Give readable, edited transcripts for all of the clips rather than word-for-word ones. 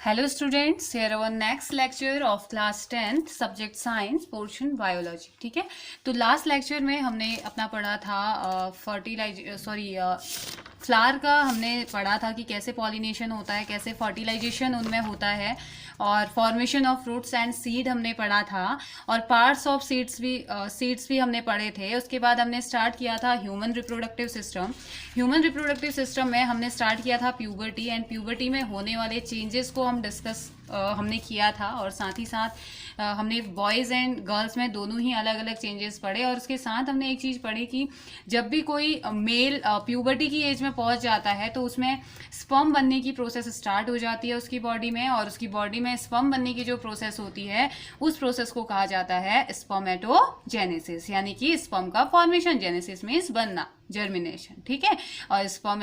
Hello students, here our next lecture of class 10th subject science portion biology. ठीक है, तो last lecture में हमने अपना पढ़ा था फ्लावर का हमने पढ़ा था कि कैसे पॉलिनेशन होता है, कैसे फर्टिलाइजेशन उनमें होता है और formation of fruits and seed हमने पढ़ा था और पार्ट्स ऑफ सीड्स भी हमने पढ़े थे। उसके बाद हमने स्टार्ट किया था ह्यूमन रिप्रोडक्टिव सिस्टम में हमने स्टार्ट किया था प्यूबर्टी एंड प्यूबर्टी में होने वाले चेंजेस को हम डिस्कस हमने किया था और साथ ही साथ हमने बॉयज़ एंड गर्ल्स में दोनों ही अलग अलग चेंजेस पढ़े और उसके साथ हमने एक चीज़ पढ़ी कि जब भी कोई मेल प्यूबर्टी की एज में पहुंच जाता है तो उसमें स्पर्म बनने की प्रोसेस स्टार्ट हो जाती है उसकी बॉडी में, और उसकी बॉडी में स्पर्म बनने की जो प्रोसेस होती है उस प्रोसेस को कहा जाता है स्पर्मेटोजेनेसिस, यानी कि स्पर्म का फॉर्मेशन। जेनेसिस मीन्स बनना, जर्मिनेशन, ठीक है। और sperm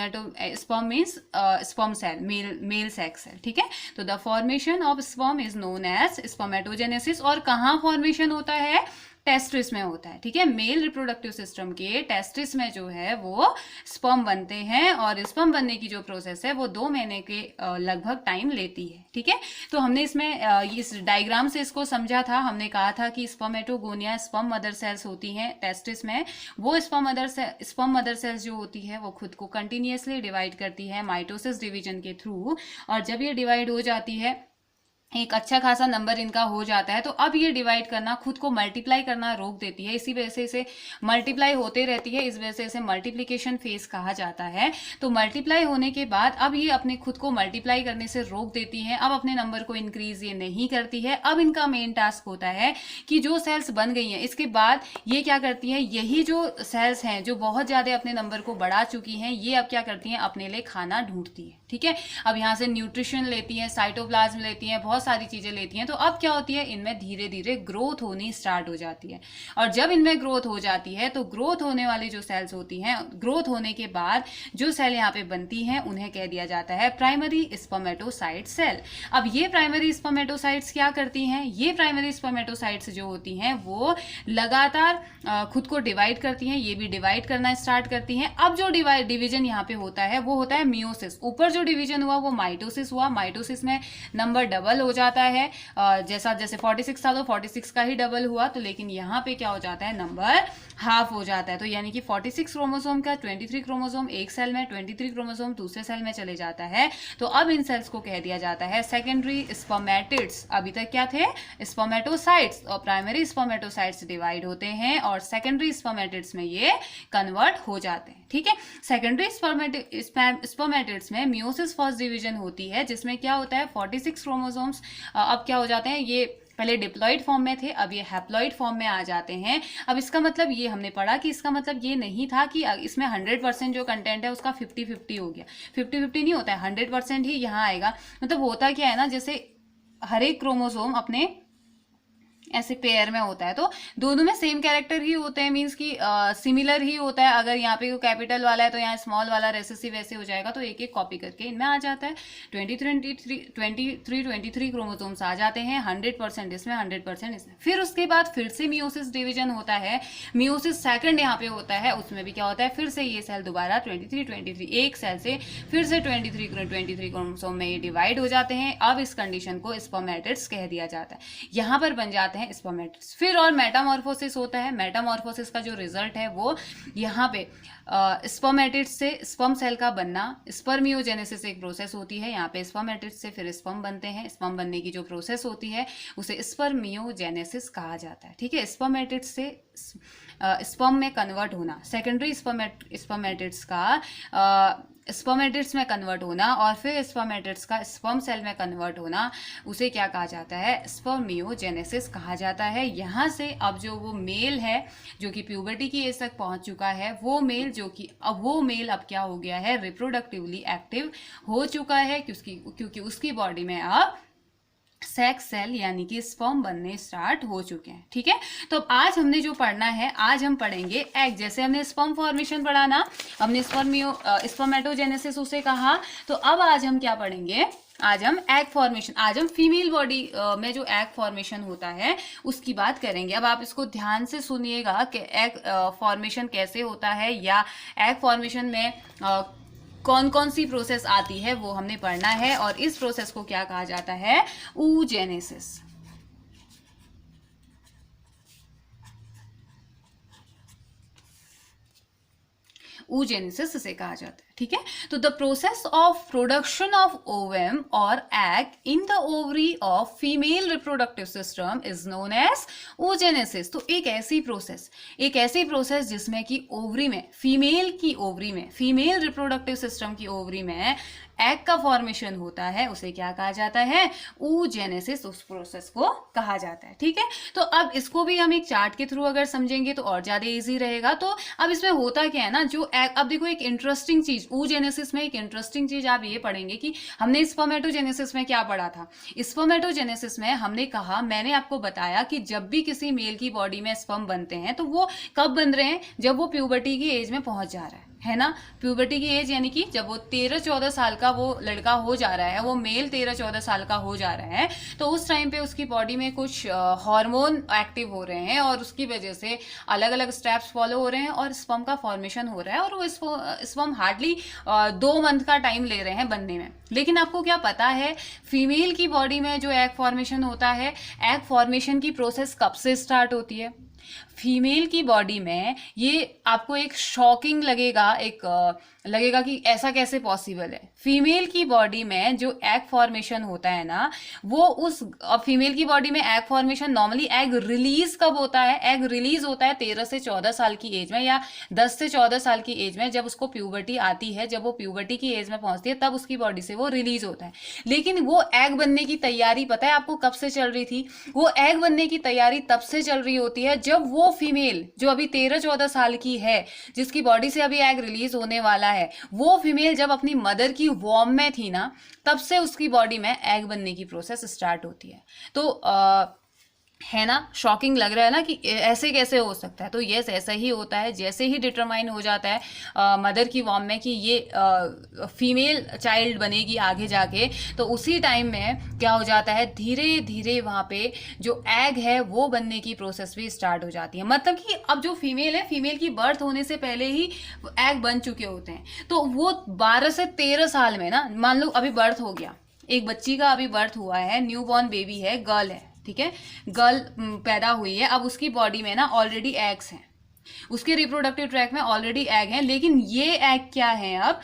means sperm cell, male sex cell, ठीक है। तो the formation of sperm is known as spermatogenesis. और कहाँ फॉर्मेशन होता है? टेस्टिस में होता है, ठीक है। मेल रिप्रोडक्टिव सिस्टम के टेस्टिस में जो है वो स्पर्म बनते हैं और स्पर्म बनने की जो प्रोसेस है वो 2 महीने के लगभग टाइम लेती है, ठीक है। तो हमने इसमें इस डायग्राम से इसको समझा था। हमने कहा था कि स्पर्मेटोगोनिया स्पर्म मदर सेल्स होती हैं टेस्टिस में। वो स्पर्म मदर सेल्स जो होती है वो खुद को कंटिन्यूसली डिवाइड करती है माइटोसिस डिवीजन के थ्रू, और जब ये डिवाइड हो जाती है, एक अच्छा खासा नंबर इनका हो जाता है, तो अब ये डिवाइड करना, खुद को मल्टीप्लाई करना रोक देती है। इसी वजह से इसे मल्टीप्लाई होते रहती है, इस वजह से इसे मल्टीप्लिकेशन फेज कहा जाता है। तो मल्टीप्लाई होने के बाद अब ये अपने खुद को मल्टीप्लाई करने से रोक देती है, अब अपने नंबर को इंक्रीज ये नहीं करती है। अब इनका मेन टास्क होता है कि जो सेल्स बन गई हैं इसके बाद ये क्या करती हैं, यही जो सेल्स हैं जो बहुत ज़्यादा अपने नंबर को बढ़ा चुकी हैं, ये अब क्या करती हैं, अपने लिए खाना ढूंढती है, ठीक है। अब यहाँ से न्यूट्रिशन लेती हैं, साइटोप्लाज्म लेती हैं, बहुत सारी चीजें लेती हैं। तो अब क्या होती है, इनमें धीरे धीरे ग्रोथ होनी स्टार्ट हो जाती है। और जब इनमें ग्रोथ हो जाती है तो ग्रोथ होने वाली जो सेल्स होती हैं, ग्रोथ होने के बाद जो सेल यहाँ पे बनती हैं उन्हें कह दिया जाता है प्राइमरी स्पर्मेटोसाइट सेल। अब ये प्राइमरी स्पर्मेटोसाइट्स क्या करती हैं? ये प्राइमरी स्पर्मेटोसाइट्स जो होती हैं वो लगातार खुद को डिवाइड करती हैं, ये भी डिवाइड करना स्टार्ट करती हैं। अब जो डिवीजन यहाँ पे होता है वो होता है मियोसिस। ऊपर जो डिवीजन हुआ वो माइटोसिस हुआ। माइटोसिस में नंबर डबल हो जाता है, जैसे 46 था तो 46 का ही डबल हुआ, तो लेकिन यहाँ पे क्या हो जाता है, नंबर हाफ हो जाता है। तो यानी कि 46 क्रोमोसोम का 23 क्रोमोसोम एक सेल में, 23 क्रोमोसोम दूसरे सेल में चले जाता है। तो अब इन सेल्स को कह दिया जाता है सेकेंडरी स्पर्मेटिड्स। अभी तक क्या थे? स्पर्मेटोसाइट्स। और प्राइमरी स्पर्मेटोसाइट्स डिवाइड होते हैं और सेकेंडरी स्पर्मेटिड्स में ये कन्वर्ट हो जाते हैं, ठीक है। सेकेंडरी स्पर्मेटिड्स में मियोसिस फर्स्ट डिवीजन होती है, जिसमें क्या होता है, 46 क्रोमोसोम्स अब क्या हो जाते हैं, ये पहले डिप्लॉइड फॉर्म में थे, अब ये हैप्लॉइड फॉर्म में आ जाते हैं। अब इसका मतलब ये हमने पढ़ा कि इसका मतलब ये नहीं था कि इसमें 100% जो कंटेंट है उसका 50-50 हो गया। 50-50 नहीं होता है, 100% ही यहाँ आएगा। मतलब होता क्या है ना, जैसे हर एक क्रोमोसोम अपने ऐसे पेयर में होता है तो दोनों में सेम कैरेक्टर ही होते हैं, मीन्स कि सिमिलर ही होता है। अगर यहाँ पे कोई कैपिटल वाला है तो यहाँ स्मॉल वाला रेसेसिव ऐसे हो जाएगा, तो एक एक कॉपी करके इनमें आ जाता है। 23 क्रोमोसोम्स आ जाते हैं, 100% इसमें, 100% इसमें। फिर उसके बाद फिर से मियोसिस डिवीजन होता है, मियोसिस सेकंड यहाँ पे होता है, उसमें भी क्या होता है, फिर से ये सेल दोबारा 23 एक सेल से फिर से 23 क्रोमोसोम में ये डिवाइड हो जाते हैं। अब इस कंडीशन को स्पर्मेटिड्स कह दिया जाता है, यहाँ पर बन जाते हैं स्पर्मेटिड्स। फिर और मेटामॉर्फोसिस होता है। मेटामॉर्फोसिस का जो रिजल्ट है वो यहाँ पे स्पर्मेटिड्स से स्पर्म सेल का बनना, स्पर्मियोजेनेसिस एक प्रोसेस होती है। यहाँ पे स्पर्मेटिड्स से फिर स्पर्म बनते हैं, स्पर्म बनने की जो प्रोसेस होती है उसे स्पर्मियोजेनेसिस कहा जाता है, ठीक है। स्पर्मेटिड्स से स्पर्म में कन्वर्ट होना, सेकेंडरी स्पर्मेटिड्स का स्पर्मेटिड्स में कन्वर्ट होना और फिर स्पर्मेटिड्स का स्पर्म सेल में कन्वर्ट होना, उसे क्या कहा जाता है, स्पर्मियोजेनेसिस कहा जाता है। यहाँ से अब जो वो मेल है जो कि प्यूबर्टी की एज तक पहुँच चुका है, वो मेल अब क्या हो गया है, रिप्रोडक्टिवली एक्टिव हो चुका है, क्योंकि उसकी बॉडी में अब सेक्स सेल यानी कि स्पर्म बनने स्टार्ट हो चुके हैं, ठीक है। तो अब आज हमने जो पढ़ना है, आज हम पढ़ेंगे एग। जैसे हमने स्पर्म फॉर्मेशन पढ़ा ना, हमने स्पर्मेटोजेनेसिस उसे कहा, तो अब आज हम क्या पढ़ेंगे, आज हम एग फॉर्मेशन, आज हम फीमेल बॉडी में जो एग फॉर्मेशन होता है उसकी बात करेंगे। अब आप इसको ध्यान से सुनिएगा कि एग फॉर्मेशन कैसे होता है, या एग फॉर्मेशन में कौन कौन सी प्रोसेस आती है वो हमने पढ़ना है, और इस प्रोसेस को क्या कहा जाता है? oogenesis। oogenesis इसे कहा जाता है, ठीक है। तो the process of production of ovum और egg in the ovary of female reproductive system is known as oogenesis। तो एक ऐसी प्रोसेस जिसमें कि ओवरी में, फीमेल रिप्रोडक्टिव सिस्टम की ओवरी में एग का फॉर्मेशन होता है, उसे क्या कहा जाता है? oogenesis। उस प्रोसेस को कहा जाता है, ठीक है। तो अब इसको भी हम एक चार्ट के थ्रू अगर समझेंगे तो और ज्यादा इजी रहेगा। तो अब इसमें होता क्या है ना, जो एग, अब देखो एक इंटरेस्टिंग चीज oogenesis में, एक इंटरेस्टिंग चीज आप ये पढ़ेंगे कि हमने स्पर्मेटोजेनेसिस में क्या पढ़ा था। स्पर्मेटोजेनेसिस में हमने कहा, मैंने आपको बताया कि जब भी किसी मेल की बॉडी में स्पर्म बनते हैं तो वो कब बन रहे हैं? जब वो प्यूबर्टी की एज में पहुंच जा रहा है ना। प्यूबर्टी की एज यानी कि जब वो 13-14 साल का वो लड़का हो जा रहा है, वो मेल 13-14 साल का हो जा रहा है, तो उस टाइम पे उसकी बॉडी में कुछ हार्मोन एक्टिव हो रहे हैं और उसकी वजह से अलग अलग स्टेप्स फॉलो हो रहे हैं और स्पर्म का फॉर्मेशन हो रहा है, और वो स्पर्म हार्डली 2 मंथ का टाइम ले रहे हैं बनने में। लेकिन आपको क्या पता है, फीमेल की बॉडी में जो एग फॉर्मेशन होता है, एग फॉर्मेशन की प्रोसेस कब से स्टार्ट होती है? फीमेल की बॉडी में, ये आपको एक शॉकिंग लगेगा कि ऐसा कैसे पॉसिबल है। फीमेल की बॉडी में जो एग फॉर्मेशन होता है ना, वो उस फीमेल की बॉडी में egg formation, normally egg release कब होता है? एग रिलीज होता है 13 से 14 साल की एज में, या 10 से 14 साल की एज में, जब उसको प्यूबर्टी आती है, जब वो प्यूबर्टी की एज में पहुंचती है, तब उसकी बॉडी से वो रिलीज होता है। लेकिन वो एग बनने की तैयारी पता है आपको कब से चल रही थी? वो एग बनने की तैयारी तब से चल रही होती है जब वो फीमेल जो अभी 13-14 साल की है, जिसकी बॉडी से अभी एग रिलीज होने वाला है, वो फीमेल जब अपनी मदर की वॉर्म में थी ना, तब से उसकी बॉडी में एग बनने की प्रोसेस स्टार्ट होती है। तो है ना, शॉकिंग लग रहा है ना कि ऐसे कैसे हो सकता है? तो यस, ऐसा ही होता है। जैसे ही डिटरमाइन हो जाता है मदर की वॉर्म में कि ये फीमेल चाइल्ड बनेगी आगे जाके, तो उसी टाइम में क्या हो जाता है, धीरे धीरे वहाँ पे जो एग है वो बनने की प्रोसेस भी स्टार्ट हो जाती है। मतलब कि अब जो फीमेल है, फीमेल की बर्थ होने से पहले ही एग बन चुके होते हैं। तो वो 12 से 13 साल में ना, मान लो अभी बर्थ हो गया, एक बच्ची का अभी बर्थ हुआ है, न्यू बॉर्न बेबी है, गर्ल है, ठीक है, गर्ल पैदा हुई है। अब उसकी बॉडी में ना ऑलरेडी एग्स हैं, उसके रिप्रोडक्टिव ट्रैक में ऑलरेडी एग हैं, लेकिन ये एग क्या है, अब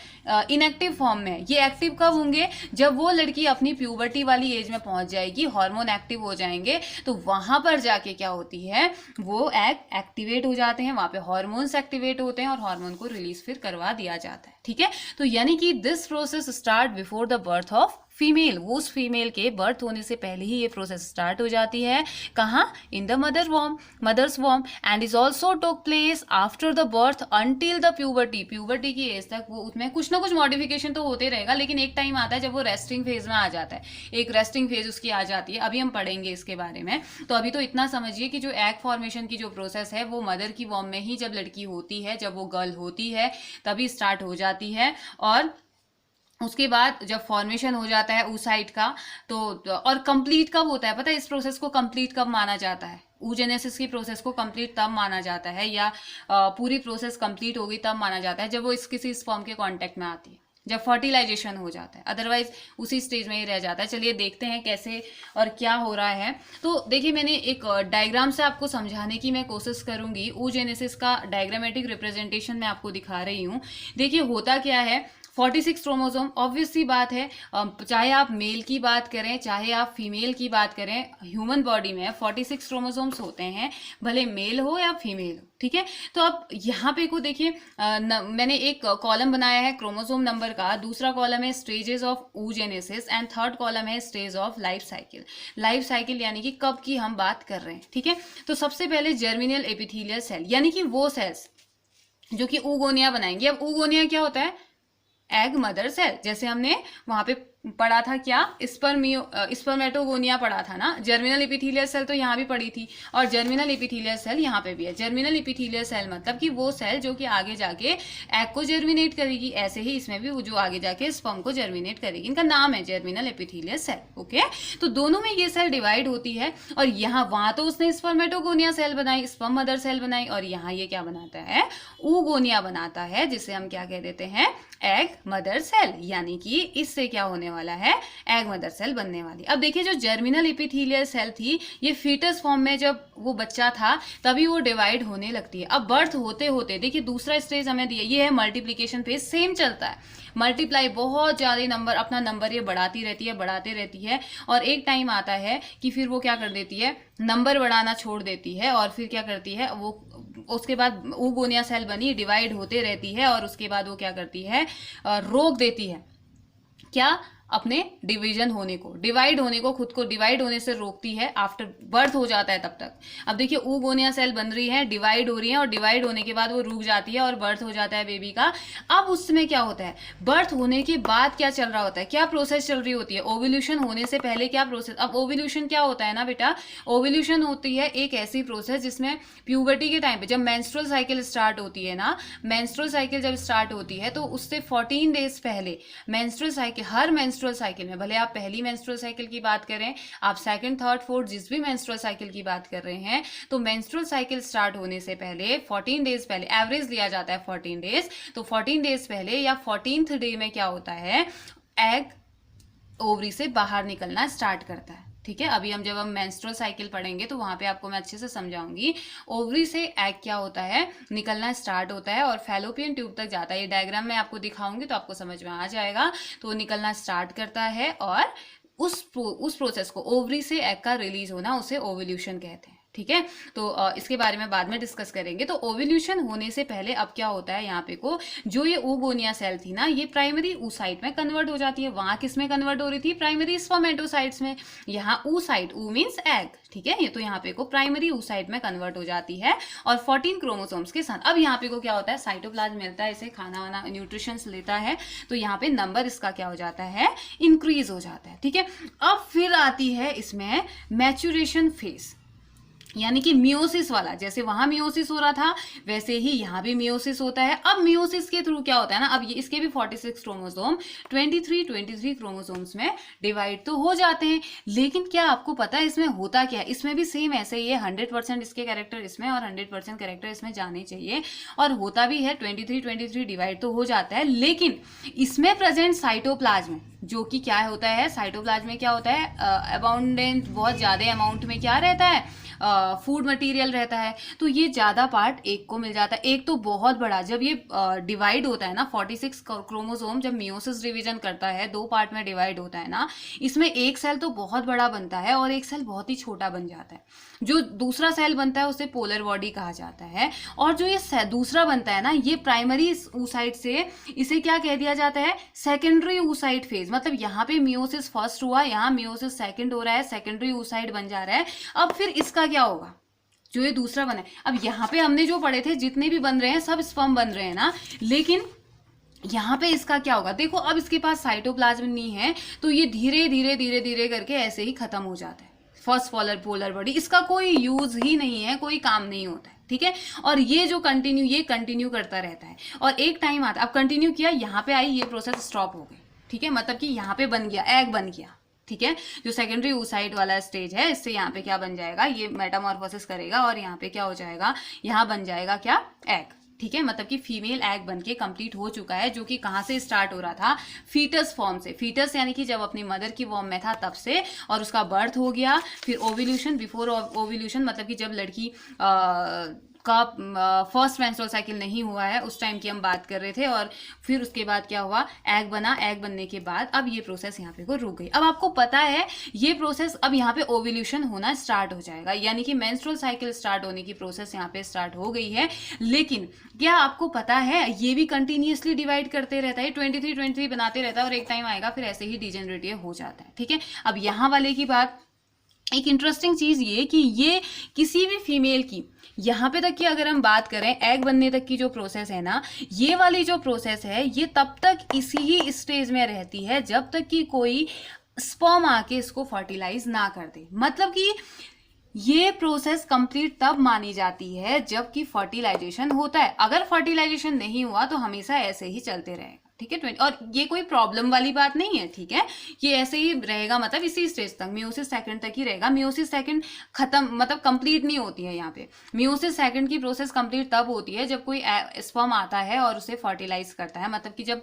इनएक्टिव फॉर्म में। ये एक्टिव कब होंगे? जब वो लड़की अपनी प्यूबर्टी वाली एज में पहुंच जाएगी, हार्मोन एक्टिव हो जाएंगे, तो वहां पर जाके क्या होती है, वो एग एक्टिवेट हो जाते हैं, वहां पे हार्मोन्स एक्टिवेट होते हैं और हार्मोन को रिलीज फिर करवा दिया जाता है, ठीक है। तो यानी कि this process start before the birth of female. वो उस फीमेल के बर्थ होने से पहले ही ये प्रोसेस स्टार्ट हो जाती है। कहाँ? इन द मदर्स वॉर्म, and is also took place after the birth until the puberty की एज तक। वो उसमें कुछ ना कुछ मॉडिफिकेशन तो होते रहेगा, लेकिन एक टाइम आता है जब वो रेस्टिंग फेज में आ जाता है, एक रेस्टिंग फेज उसकी आ जाती है। अभी हम पढ़ेंगे इसके बारे में। तो अभी तो इतना समझिए कि जो एग फॉर्मेशन की जो प्रोसेस है, वो मदर की वॉर्म में ही जब लड़की होती है, जब वो गर्ल होती है, तभी स्टार्ट हो जाती है। और उसके बाद जब फॉर्मेशन हो जाता है oocyte का, तो और कंप्लीट कब होता है पता है? इस प्रोसेस को कंप्लीट कब माना जाता है? oogenesis की प्रोसेस को कंप्लीट तब माना जाता है, या पूरी प्रोसेस कंप्लीट होगी तब माना जाता है, जब वो किसी स्पर्म के कांटेक्ट में आती है, जब फर्टिलाइजेशन हो जाता है। अदरवाइज उसी स्टेज में ही रह जाता है। चलिए देखते हैं कैसे और क्या हो रहा है। तो देखिए, मैंने एक डायग्राम से आपको समझाने की मैं कोशिश करूंगी। oogenesis का डायग्रामेटिक रिप्रेजेंटेशन मैं आपको दिखा रही हूँ। देखिए होता क्या है, 46 क्रोमोसोम, ऑब्वियस सी बात है, चाहे आप मेल की बात करें चाहे आप फीमेल की बात करें, ह्यूमन बॉडी में 46 क्रोमोसोम्स होते हैं, भले मेल हो या फीमेल हो, ठीक है। तो अब यहाँ पे को देखिए, मैंने एक कॉलम बनाया है क्रोमोसोम नंबर का, दूसरा कॉलम है stages of oogenesis, and third column है स्टेज ऑफ लाइफ साइकिल यानी कि कब की हम बात कर रहे हैं, ठीक है। तो सबसे पहले जर्मिनल एपिथेलियल सेल, यानी कि वो सेल्स जो कि oogonia बनाएंगे। अब oogonia क्या होता है? Egg mother cell. जैसे हमने वहां पे पढ़ा था क्या, स्पर्मेटोगोनिया पढ़ा था ना। जर्मिनल एपिथेलियल सेल तो यहाँ भी पढ़ी थी, और जर्मिनल एपिथेलियल सेल यहाँ पे भी है। जर्मिनल एपिथेलियल सेल मतलब कि वो सेल जो कि आगे जाके एग को जर्मिनेट करेगी, ऐसे ही इसमें भी वो जो आगे जाके स्पर्म को जर्मिनेट करेगी, इनका नाम है जर्मिनल एपिथेलियल सेल। ओके, तो दोनों में ये सेल डिवाइड होती है, और यहाँ वहां तो उसने स्पर्मेटोगोनिया सेल बनाई, स्पर्म मदर सेल बनाई, और यहाँ ये क्या बनाता है? oogonia बनाता है, जिसे हम क्या कह देते हैं? एग मदर सेल, यानी कि इससे क्या होने वाला है, एग मदर सेल बनने वाली। अब देखिए जो जर्मिनल एपिथेलियल सेल थी ये फीटस फॉर्म में जब वो बच्चा था तभी वो डिवाइड होने लगती है। अब बर्थ होते होते देखिए दूसरा स्टेज हमें दिया, ये है मल्टीप्लीकेशन फेज, सेम चलता है, मल्टीप्लाई बहुत ज़्यादा नंबर, अपना नंबर ये बढ़ाती रहती है और एक टाइम आता है कि फिर वो क्या कर देती है, नंबर बढ़ाना छोड़ देती है और फिर क्या करती है वो, उसके बाद oogonia सेल बनी, डिवाइड होते रहती है और उसके बाद वो क्या करती है, रोक देती है क्या, अपने डिवीजन होने को, डिवाइड होने को, खुद को डिवाइड होने से रोकती है। आफ्टर बर्थ हो जाता है तब तक। अब देखिए oogonia सेल बन रही है, डिवाइड हो रही है और डिवाइड होने के बाद वो रुक जाती है और बर्थ हो जाता है बेबी का। अब उसमें क्या होता है, बर्थ होने के बाद क्या चल रहा होता है, क्या प्रोसेस चल रही होती है, ओव्यूलेशन होने से पहले क्या प्रोसेस। अब ओव्यूलेशन क्या होता है ना बेटा, ओव्यूलेशन होती है एक ऐसी प्रोसेस जिसमें प्यूबर्टी के टाइम पे जब मेंस्ट्रुअल साइकिल स्टार्ट होती है ना, मेंस्ट्रुअल साइकिल जब स्टार्ट होती है तो उससे 14 डेज पहले मेंस्ट्रुअल साइकिल, हर मेंस्ट्रुअल साइकिल में, भले आप पहली मेंस्ट्रुअल साइकिल की बात करें, आप सेकंड थर्ड फोर्थ जिस भी मेंस्ट्रुअल साइकिल की बात कर रहे हैं, तो मेंस्ट्रुअल साइकिल स्टार्ट होने से पहले 14 डेज पहले, एवरेज लिया जाता है 14 डेज, तो 14 डेज पहले या 14th डे में क्या होता है, एग ओवरी से बाहर निकलना स्टार्ट करता है। ठीक है, अभी जब हम मेंस्ट्रुअल साइकिल पढ़ेंगे तो वहां पे आपको मैं अच्छे से समझाऊंगी। ओवरी से एग क्या होता है, निकलना स्टार्ट होता है और फैलोपियन ट्यूब तक जाता है। ये डायग्राम में आपको दिखाऊंगी तो आपको समझ में आ जाएगा। तो निकलना स्टार्ट करता है और उस प्रोसेस को, ओवरी से एग का रिलीज होना, उसे ओव्यूलेशन कहते हैं। ठीक है, तो इसके बारे में बाद में डिस्कस करेंगे। तो ओव्यूलेशन होने से पहले अब क्या होता है, यहाँ पे को जो ये oogonia सेल थी ना, ये प्राइमरी oocyte में कन्वर्ट हो जाती है। वहां किस में कन्वर्ट हो रही थी, प्राइमरी स्पर्मेटोसाइट्स में। यहाँ oocyte, ऊ मीन्स एग, ठीक है, ये तो यहाँ पे को प्राइमरी oocyte में कन्वर्ट हो जाती है और 14 क्रोमोसोम्स के साथ। अब यहाँ पे को क्या होता है, साइटोप्लाज्म मिलता है, इसे खाना वाना न्यूट्रिशंस लेता है, तो यहाँ पे नंबर इसका क्या हो जाता है, इंक्रीज हो जाता है। ठीक है, अब फिर आती है इसमें मैच्योरेशन फेज, यानी कि मियोसिस वाला। जैसे वहां मियोसिस हो रहा था वैसे ही यहाँ भी मियोसिस होता है। अब मियोसिस के थ्रू क्या होता है ना, अब ये इसके भी 46 क्रोमोसोम 23 क्रोमोसोम्स में डिवाइड तो हो जाते हैं, लेकिन क्या आपको पता है इसमें होता क्या है, इसमें भी सेम ऐसे ही है, 100% इसके कैरेक्टर इसमें और 100% कैरेक्टर इसमें जाने चाहिए और होता भी है। 23 डिवाइड तो हो जाता है, लेकिन इसमें प्रेजेंट साइटोप्लाज्म जो कि क्या होता है, साइटोप्लाज्म में क्या होता है, अबाउंडेंट, बहुत ज्यादा अमाउंट में क्या रहता है, फूड मटेरियल रहता है, तो ये ज्यादा पार्ट एक को मिल जाता है। एक तो बहुत बड़ा, जब ये डिवाइड होता है ना, 46 क्रोमोसोम जब मियोसिस डिवीजन करता है, 2 पार्ट में डिवाइड होता है ना, इसमें एक सेल तो बहुत बड़ा बनता है और एक सेल बहुत ही छोटा बन जाता है। जो दूसरा सेल बनता है उसे पोलर बॉडी कहा जाता है, और जो ये दूसरा बनता है ना, ये प्राइमरी oocyte से इसे क्या कह दिया जाता है, सेकेंडरी oocyte फेज। मतलब यहाँ पे मियोसिस फर्स्ट हुआ, यहाँ मियोसिस सेकंड हो रहा है, सेकेंडरी oocyte बन जा रहा है। अब फिर इसका क्या होगा, जो ये दूसरा बना है, अब यहाँ पे हमने जो पढ़े थे जितने भी बन रहे हैं सब स्पर्म बन रहे हैं ना, लेकिन यहाँ पे इसका क्या होगा, देखो अब इसके पास साइटोप्लाज्म नहीं है, तो ये धीरे धीरे करके ऐसे ही खत्म हो जाता है। फर्स्ट पोलर बॉडी, इसका कोई यूज ही नहीं है, कोई काम नहीं होता है। ठीक है, और ये जो कंटिन्यू करता रहता है और एक टाइम आता, अब कंटिन्यू किया, यहाँ पे आई, ये प्रोसेस स्टॉप हो गई। ठीक है, मतलब कि यहाँ पे बन गया, एग बन गया। ठीक है, जो सेकेंडरी oocyte वाला स्टेज है, इससे यहाँ पे क्या बन जाएगा, ये मेटामॉर्फोसिस करेगा और यहाँ पे क्या हो जाएगा, यहाँ बन जाएगा क्या, एग। ठीक है, मतलब कि फीमेल एग बनके कंप्लीट हो चुका है, जो कि कहाँ से स्टार्ट हो रहा था, फीटस फॉर्म से। फीटस यानी कि जब अपनी मदर की वॉर्म में था तब से, और उसका बर्थ हो गया, फिर ओव्यूलेशन, बिफोर ओव्यूलेशन मतलब कि जब लड़की का फर्स्ट मेंस्ट्रुअल साइकिल नहीं हुआ है उस टाइम की हम बात कर रहे थे, और फिर उसके बाद क्या हुआ, एग बना। एग बनने के बाद अब ये प्रोसेस यहाँ पे को रुक गई। अब आपको पता है ये प्रोसेस, अब यहाँ पे ओव्यूलेशन होना स्टार्ट हो जाएगा, यानी कि मेंस्ट्रुअल साइकिल स्टार्ट होने की प्रोसेस यहाँ पे स्टार्ट हो गई है। लेकिन क्या आपको पता है ये भी कंटिन्यूसली डिवाइड करते रहता है, 23 बनाते रहता है और एक टाइम आएगा फिर ऐसे ही डिजेनरेटिव हो जाता है। ठीक है, अब यहाँ वाले की बात, एक इंटरेस्टिंग चीज ये कि ये किसी भी फीमेल की, यहाँ पे तक की अगर हम बात करें एग बनने तक की जो प्रोसेस है ना, ये वाली जो प्रोसेस है ये तब तक इसी ही स्टेज में रहती है जब तक कि कोई स्पर्म आके इसको फर्टिलाइज ना कर दे। मतलब कि ये प्रोसेस कंप्लीट तब मानी जाती है जब कि फर्टिलाइजेशन होता है। अगर फर्टिलाइजेशन नहीं हुआ तो हमेशा ऐसे ही चलते रहेगा। ठीक है। 20 और ये कोई प्रॉब्लम वाली बात नहीं है, ठीक है, ये ऐसे ही रहेगा, मतलब इसी स्टेज तक मियोसिस सेकंड तक ही रहेगा। मियोसिस सेकंड खत्म मतलब कंप्लीट नहीं होती है यहाँ पे। मियोसिस सेकंड की प्रोसेस कंप्लीट तब होती है जब कोई स्पर्म आता है और उसे फर्टिलाइज करता है, मतलब कि जब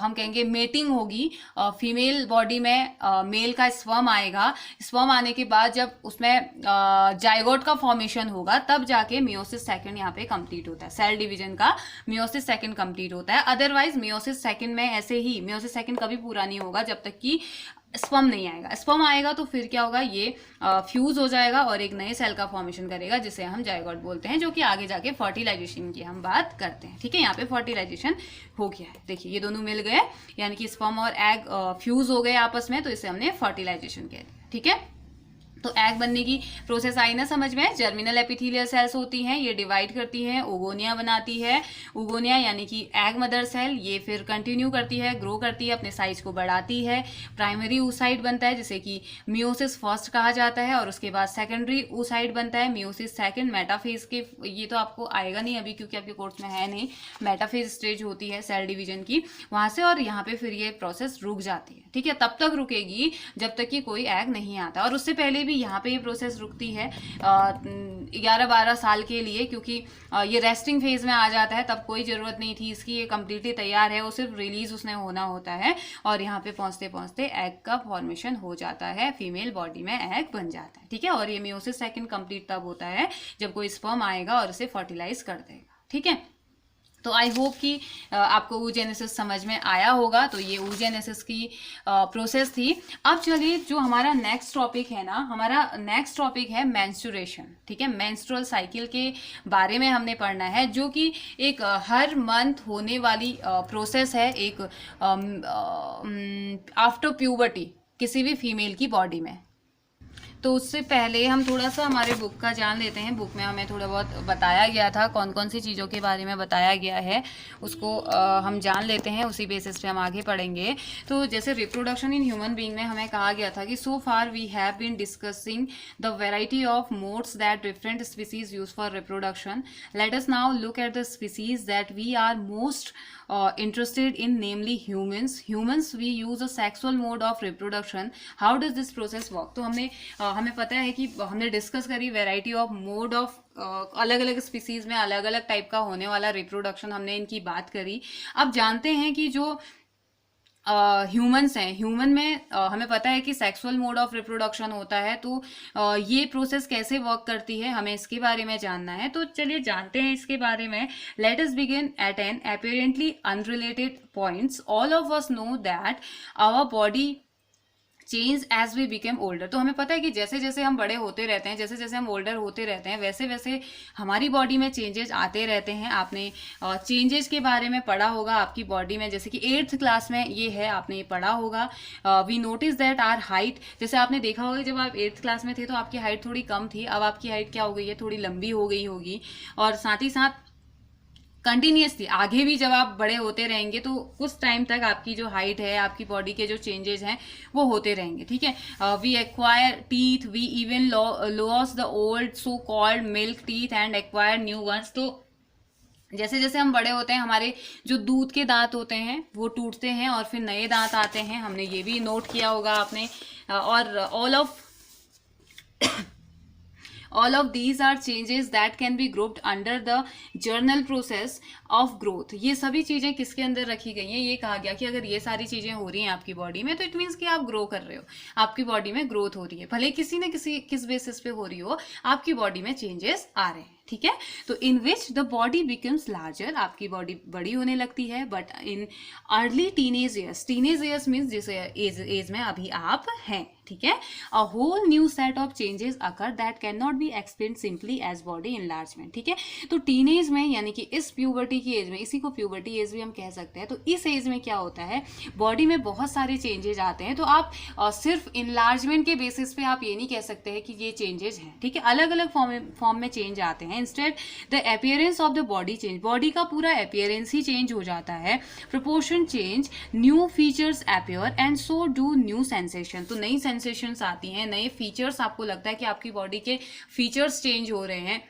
हम कहेंगे मेटिंग होगी फीमेल बॉडी में, मेल का स्पर्म आएगा, स्पर्म आने के बाद जब उसमें जाइगोट का फॉर्मेशन होगा तब जाके मियोसिस सेकंड यहाँ पे कंप्लीट होता है, सेल डिवीजन का मियोसिस सेकंड कंप्लीट होता है। अदरवाइज मियोसिस सेकंड में ऐसे ही मियोसिस सेकंड कभी पूरा नहीं होगा जब तक कि स्पर्म नहीं आएगा। स्पर्म आएगा तो फिर क्या होगा, ये फ्यूज हो जाएगा और एक नए सेल का फॉर्मेशन करेगा जिसे हम जाइगोट बोलते हैं, जो कि आगे जाके फर्टिलाइजेशन की हम बात करते हैं, ठीक है। यहाँ पे फर्टिलाइजेशन हो गया है, देखिए ये दोनों मिल गए, यानी कि स्पर्म और एग फ्यूज हो गए आपस में, तो इसे हमने फर्टिलाइजेशन कह दिया, ठीक है। तो एग बनने की प्रोसेस आई ना समझ में। जर्मिनल एपिथेलियल सेल्स होती हैं, ये डिवाइड करती हैं, ओगोनिया बनाती है। ओगोनिया यानी कि एग मदर सेल, ये फिर कंटिन्यू करती है, ग्रो करती है, अपने साइज को बढ़ाती है। प्राइमरी oocyte बनता है जिसे कि मियोसिस फर्स्ट कहा जाता है, और उसके बाद सेकेंडरी oocyte बनता है, मियोसिस सेकेंड। मेटाफेज के ये तो आपको आएगा नहीं अभी क्योंकि आपके कोर्स में है नहीं। मेटाफेज स्टेज होती है सेल डिवीजन की वहां से, और यहाँ पे फिर ये प्रोसेस रुक जाती है, ठीक है। तब तक रुकेगी जब तक कि कोई एग नहीं आता, और उससे पहले यहाँ पे ये प्रोसेस रुकती है 11-12 साल के लिए, क्योंकि ये रेस्टिंग फेज में आ जाता है, तब कोई ज़रूरत नहीं थी इसकी, ये कम्प्लीटली तैयार है, वो सिर्फ रिलीज उसने होना होता है, और यहाँ पे पहुँचते पहुँचते एग का फॉर्मेशन हो जाता है, फीमेल बॉडी में एग बन जाता है, ठीक है। और ये मियोसिस सेकंड कंप्लीट तब होता है जब कोई स्पर्म आएगा और उसे फर्टिलाइज कर देगा, ठीक है। तो आई होप कि आपको oogenesis समझ में आया होगा। तो ये oogenesis की प्रोसेस थी। अब चलिए जो हमारा नेक्स्ट टॉपिक है ना, हमारा नेक्स्ट टॉपिक है मेंस्ट्रुएशन, ठीक है। मेंस्ट्रुअल साइकिल के बारे में हमने पढ़ना है, जो कि एक हर मंथ होने वाली प्रोसेस है, एक आफ्टर प्यूबर्टी किसी भी फीमेल की बॉडी में। तो उससे पहले हम थोड़ा सा हमारे बुक का जान लेते हैं। बुक में हमें थोड़ा बहुत बताया गया था, कौन कौन सी चीज़ों के बारे में बताया गया है उसको हम जान लेते हैं, उसी बेसिस पे हम आगे पढ़ेंगे। तो जैसे रिप्रोडक्शन इन ह्यूमन बीइंग में हमें कहा गया था कि so far we have been discussing the variety of modes that different species use for reproduction. Let us now look at the species that we are most interested in, namely humans we use a sexual mode of reproduction. How does this process work? तो हमें पता है कि हमने discuss करी variety of mode of अलग अलग species में अलग अलग टाइप का होने वाला रिप्रोडक्शन, हमने इनकी बात करी। अब जानते हैं कि जो ह्यूमंस हैं, ह्यूमन में हमें पता है कि सेक्सुअल मोड ऑफ रिप्रोडक्शन होता है। तो ये प्रोसेस कैसे वर्क करती है हमें इसके बारे में जानना है। तो चलिए जानते हैं इसके बारे में। Let us begin at an apparently unrelated points. All of us know that our body change as we became older. तो हमें पता है कि जैसे जैसे हम बड़े होते रहते हैं, जैसे जैसे हम ओल्डर होते रहते हैं, वैसे वैसे हमारी बॉडी में चेंजेस आते रहते हैं। आपने चेंजेस के बारे में पढ़ा होगा आपकी बॉडी में, जैसे कि 8th क्लास में ये है, आपने ये पढ़ा होगा। We notice that our height, जैसे आपने देखा होगा जब आप 8th क्लास में थे तो आपकी हाइट थोड़ी कम थी, अब आपकी हाइट क्या हो गई है, थोड़ी लंबी हो गई होगी। और साथ ही साथ कंटिन्यूसली आगे भी जब आप बड़े होते रहेंगे तो कुछ टाइम तक आपकी जो हाइट है, आपकी बॉडी के जो चेंजेस हैं वो होते रहेंगे, ठीक है। We acquire teeth, we even lose the old so called milk teeth and acquire new ones. तो जैसे जैसे हम बड़े होते हैं हमारे जो दूध के दांत होते हैं वो टूटते हैं और फिर नए दांत आते हैं, हमने ये भी नोट किया होगा आपने। और all of these are changes that can be grouped under the journal process of growth। ये सभी चीजें किसके अंदर रखी गई हैं, ये कहा गया कि अगर ये सारी चीजें हो रही हैं आपकी बॉडी में तो इट मीन्स कि आप ग्रो कर रहे हो, आपकी बॉडी में ग्रोथ हो रही है, भले किसी न किस बेसिस पे हो रही हो, आपकी बॉडी में चेंजेस आ रहे हैं, ठीक है। तो in which the body becomes larger, आपकी बॉडी बड़ी होने लगती है। But in early teenage years means जिस एज में अभी आप हैं, ठीक है, a whole new set of changes occur that can not be explain simply as body enlargement, ठीक है। तो टीनेज में यानी कि इस प्यूबर्टी की एज में, इसी को प्यूबर्टी एज भी हम कह सकते हैं, तो इस एज में क्या होता है, बॉडी में बहुत सारे चेंजेस आते हैं। तो आप सिर्फ इनलार्जमेंट के बेसिस पे आप ये नहीं कह सकते हैं कि ये चेंजेस हैं, ठीक है, अलग अलग फॉर्म में चेंज आते हैं। Instead the appearance of the body change, body का पूरा अपीयरेंस ही चेंज हो जाता है। Proportion change, new features appear and so do new sensation. तो नई सेंसेशंस आती हैं, नए फीचर्स, आपको लगता है कि आपकी बॉडी के फीचर्स चेंज हो रहे हैं,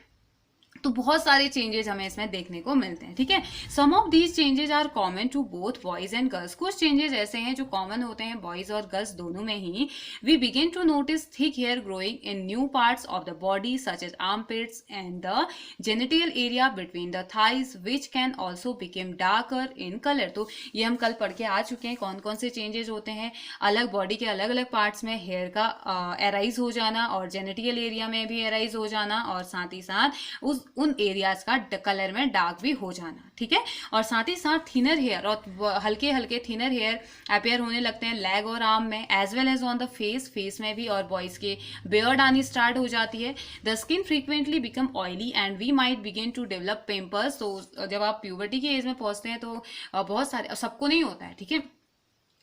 तो बहुत सारे चेंजेस हमें इसमें देखने को मिलते हैं, ठीक है। Some of these changes are common to both boys and girls. कुछ चेंजेस ऐसे हैं जो कॉमन होते हैं बॉयज और गर्ल्स दोनों में ही। We begin to notice thick hair growing in new parts of the body such as armpits and the genital area between the thighs which can also became darker in colour. तो ये हम कल पढ़ के आ चुके हैं कौन कौन से चेंजेस होते हैं। अलग बॉडी के अलग अलग पार्ट्स में हेयर का एराइज हो जाना और जेनिटल एरिया में भी एराइज हो जाना, और साथ ही साथ उन एरियाज का कलर में डार्क भी हो जाना, ठीक है। और साथ ही साथ थिनर हेयर और हल्के हल्के थिनर हेयर अपेयर होने लगते हैं लेग और आर्म में, as well as on the face में भी, और बॉयज के बियर्ड आनी स्टार्ट हो जाती है। The skin frequently become oily and we might begin to develop pimples. तो जब आप प्यूबर्टी की एज में पहुंचते हैं तो बहुत सारे, सबको नहीं होता है, ठीक है,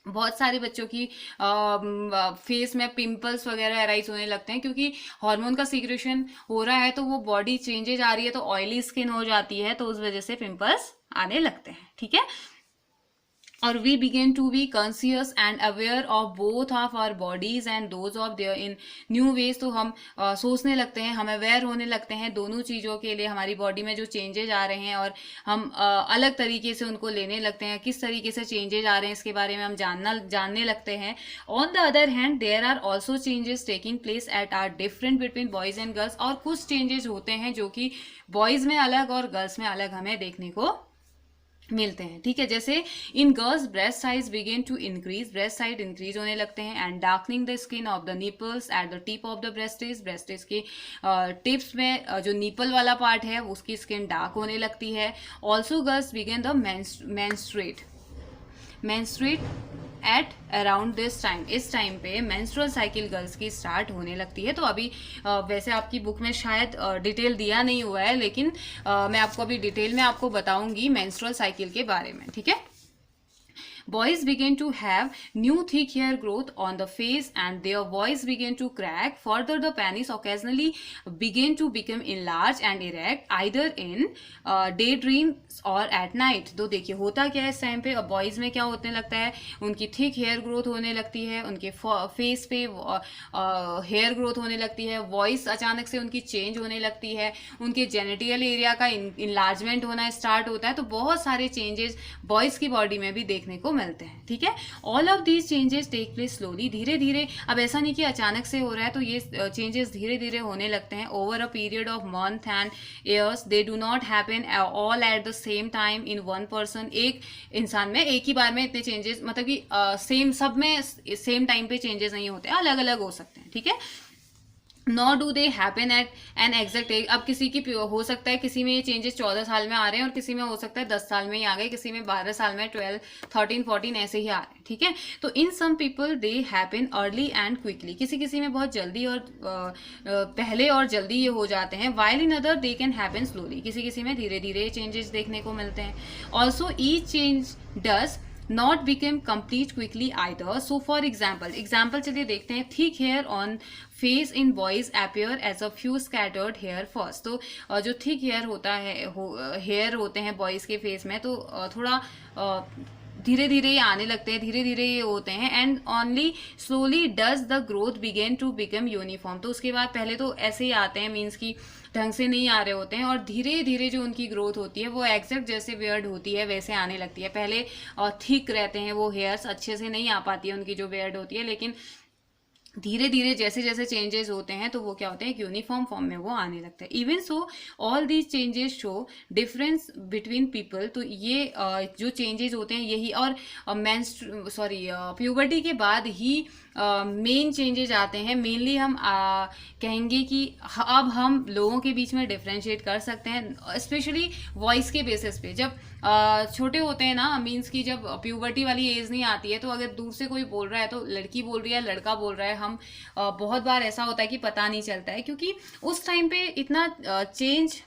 बहुत सारे बच्चों की फेस में पिंपल्स वगैरह अराइज होने लगते हैं क्योंकि हार्मोन का सीक्रेशन हो रहा है, तो वो बॉडी चेंजेज आ रही है, तो ऑयली स्किन हो जाती है, तो उस वजह से पिंपल्स आने लगते हैं, ठीक है। और we begin to be conscious and aware of both of our bodies and those of their in new ways. तो हम सोचने लगते हैं, हम अवेयर होने लगते हैं दोनों चीज़ों के लिए, हमारी बॉडी में जो चेंजेज आ रहे हैं, और हम अलग तरीके से उनको लेने लगते हैं। किस तरीके से चेंजेज आ रहे हैं इसके बारे में हम जानने लगते हैं। On the other hand there are also changes taking place at are different between boys and girls. और कुछ चेंजेस होते हैं जो कि बॉयज में अलग और गर्ल्स में अलग हमें देखने को मिलते हैं, ठीक है। जैसे in girls breast size begin to increase, breast size increase होने लगते हैं, and darkening the skin of the nipples at the tip of the breasts के टिप्स में जो निपल वाला पार्ट है उसकी स्किन डार्क होने लगती है। Also girls begin the menstruate at around this time. इस टाइम पे मेंस्ट्रुअल साइकिल गर्ल्स की स्टार्ट होने लगती है। तो अभी वैसे आपकी बुक में शायद डिटेल दिया नहीं हुआ है, लेकिन मैं आपको अभी डिटेल में आपको बताऊंगी मेंस्ट्रुअल साइकिल के बारे में, ठीक है। Boys begin to have new thick hair growth on the face and their voice begin to crack. Further, the penis occasionally begin to become enlarged and erect either in daydreams और at night. तो देखिए होता क्या है इस time पे, boys में क्या होने लगता है, उनकी थिक हेयर ग्रोथ होने लगती है, उनके फेस पे हेयर ग्रोथ होने लगती है, वॉइस अचानक से उनकी चेंज होने लगती है, उनके जेनिटल एरिया का इनलार्जमेंट होना स्टार्ट होता है। तो बहुत सारे चेंजेस बॉयज की बॉडी में भी देखने को मिलते हैं, ठीक है। All of these changes take place slowly, धीरे धीरे। अब ऐसा नहीं कि अचानक से हो रहा है, तो ये चेंजेस धीरे धीरे होने लगते हैं over a period of month and years. They do not happen all at the same time in one person. एक इंसान में एक ही बार में इतने चेंजेस, मतलब कि सब में सेम टाइम पे चेंजेस नहीं होते, अलग अलग हो सकते हैं, ठीक है। Not do they happen at an exact as. अब किसी की हो सकता है किसी में ये चेंजेस 14 साल में आ रहे हैं, और किसी में हो सकता है 10 साल में ही आ गए, किसी में 12 साल में, 12, 13, 14 ऐसे ही आ रहे हैं, ठीक है। तो in some people they happen early and quickly. किसी किसी में बहुत जल्दी और पहले और जल्दी ये हो जाते हैं। While in other they can happen slowly. किसी किसी में धीरे धीरे चेंजेस देखने को मिलते हैं। Also each change does not become complete quickly either. So for example चलिए देखते हैं। thick hair on face in boys appear as a few scattered hair first. तो जो thick hair होता है hair होते हैं boys के face में, तो थोड़ा धीरे धीरे ये आने लगते हैं, धीरे धीरे ये होते हैं। And only slowly does the growth begin to become uniform. तो उसके बाद पहले तो ऐसे ही आते हैं, मीन्स की ढंग से नहीं आ रहे होते हैं, और धीरे धीरे जो उनकी ग्रोथ होती है वो एग्जैक्ट जैसे बियर्ड होती है वैसे आने लगती है। पहले थिक रहते हैं वो हेयर्स, अच्छे से नहीं आ पाती है उनकी जो बियर्ड होती है, लेकिन धीरे धीरे जैसे जैसे चेंजेस होते हैं तो वो क्या होते हैं, एक यूनिफॉर्म फॉर्म में वो आने लगता है। Even so all these changes show difference between people. तो ये जो चेंजेस होते हैं यही, और प्यूबर्टी के बाद ही मेन चेंजेस आते हैं। मेनली हम कहेंगे कि अब हम लोगों के बीच में डिफ्रेंशिएट कर सकते हैं, स्पेशली वॉइस के बेसिस पे। जब छोटे होते हैं ना, मीन्स की जब प्यूबर्टी वाली एज नहीं आती है, तो अगर दूर से कोई बोल रहा है, तो लड़की बोल रही है लड़का बोल रहा है, हम बहुत बार ऐसा होता है कि पता नहीं चलता है, क्योंकि उस टाइम पे इतना चेंज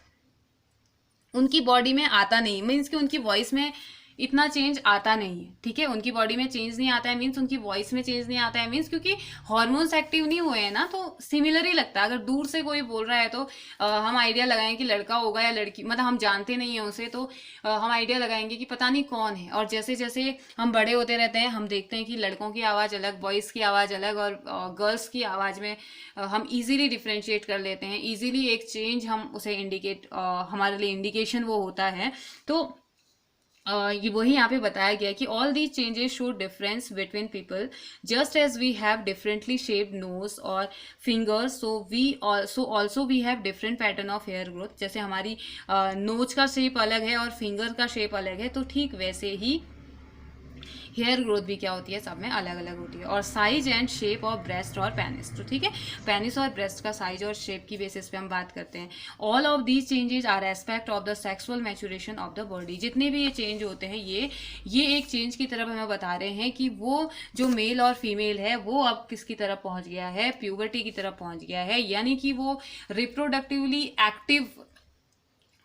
उनकी बॉडी में आता नहीं, मीन्स कि उनकी वॉइस में इतना चेंज आता नहीं है, ठीक है, उनकी बॉडी में चेंज नहीं आता है, मीन्स उनकी वॉइस में चेंज नहीं आता है, मीन्स क्योंकि हॉर्मोन्स एक्टिव नहीं हुए हैं ना, तो सिमिलर ही लगता है। अगर दूर से कोई बोल रहा है तो हम आइडिया लगाएं कि लड़का होगा या लड़की, मतलब हम जानते नहीं है उसे, तो हम आइडिया लगाएंगे कि पता नहीं कौन है। और जैसे जैसे हम बड़े होते रहते हैं, हम देखते हैं कि लड़कों की आवाज़ अलग, बॉयज़ की आवाज़ अलग, और गर्ल्स की आवाज़ में हम इजीली डिफ्रेंशिएट कर लेते हैं, इजीली एक चेंज हम उसे इंडिकेट, हमारे लिए इंडिकेशन वो होता है। तो ये वही यहाँ पे बताया गया कि all these changes show difference between people, just as we have differently shaped nose और fingers, so also we have different pattern of hair growth. जैसे हमारी नोज का शेप अलग है और फिंगर का शेप अलग है, तो ठीक वैसे ही हेयर ग्रोथ भी क्या होती है, सब में अलग अलग होती है। और size and shape of breast और पेनिस, तो ठीक है, पेनिस और ब्रेस्ट का साइज और शेप की बेसिस पे हम बात करते हैं। All of these changes are aspect of the sexual maturation of the body. जितने भी ये चेंज होते हैं, ये एक चेंज की तरफ हमें बता रहे हैं कि वो जो मेल और फीमेल है वो अब किसकी तरफ पहुंच गया है, प्यूबर्टी की तरफ पहुंच गया है, यानी कि वो रिप्रोडक्टिवली एक्टिव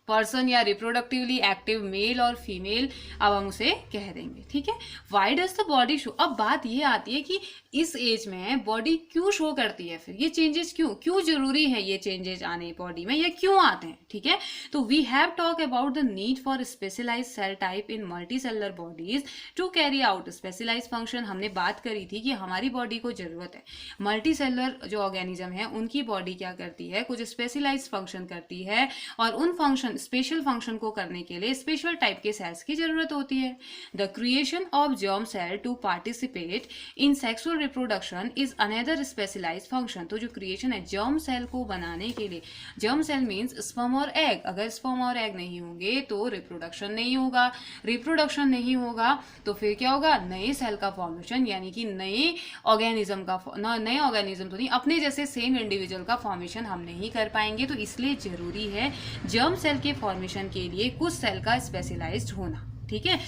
पर्सन या रिप्रोडक्टिवली एक्टिव मेल और फीमेल अब हम उसे कह देंगे, ठीक है। Why does the body show, अब बात ये आती है कि इस एज में बॉडी क्यों शो करती है, फिर ये चेंजेस क्यों जरूरी है, ये चेंजेस आने बॉडी में, ये क्यों आते हैं, ठीक है। तो we have talk about the need for specialise cell type in multicellular bodies to carry out specialise function. हमने बात करी थी कि हमारी बॉडी को जरूरत है, मल्टी सेलुलर जो ऑर्गेनिज्म है उनकी बॉडी क्या करती है, कुछ स्पेशलाइज फंक्शन करती है, और उन फंक्शन, स्पेशल फंक्शन को करने के लिए स्पेशल टाइप के सेल्स की जरूरत होती है। The creation of germ cell to participate in sexual reproduction is another specialised function. तो जो क्रिएशन है जर्म सेल को बनाने के लिए, जर्म सेल मीन्स स्पर्म और एग, अगर स्पर्म और एग नहीं होंगे तो रिप्रोडक्शन नहीं होगा, रिप्रोडक्शन नहीं होगा तो फिर क्या होगा, नए सेल का फॉर्मेशन, यानी कि नए ऑर्गेनिज्म का, नए ऑर्गेनिज्म तो नहीं, अपने जैसे सेम इंडिविजुअल का फॉर्मेशन हम नहीं कर पाएंगे। तो इसलिए जरूरी है जर्म सेल के फॉर्मेशन के लिए कुछ सेल का स्पेशलाइज्ड होना, ठीक है।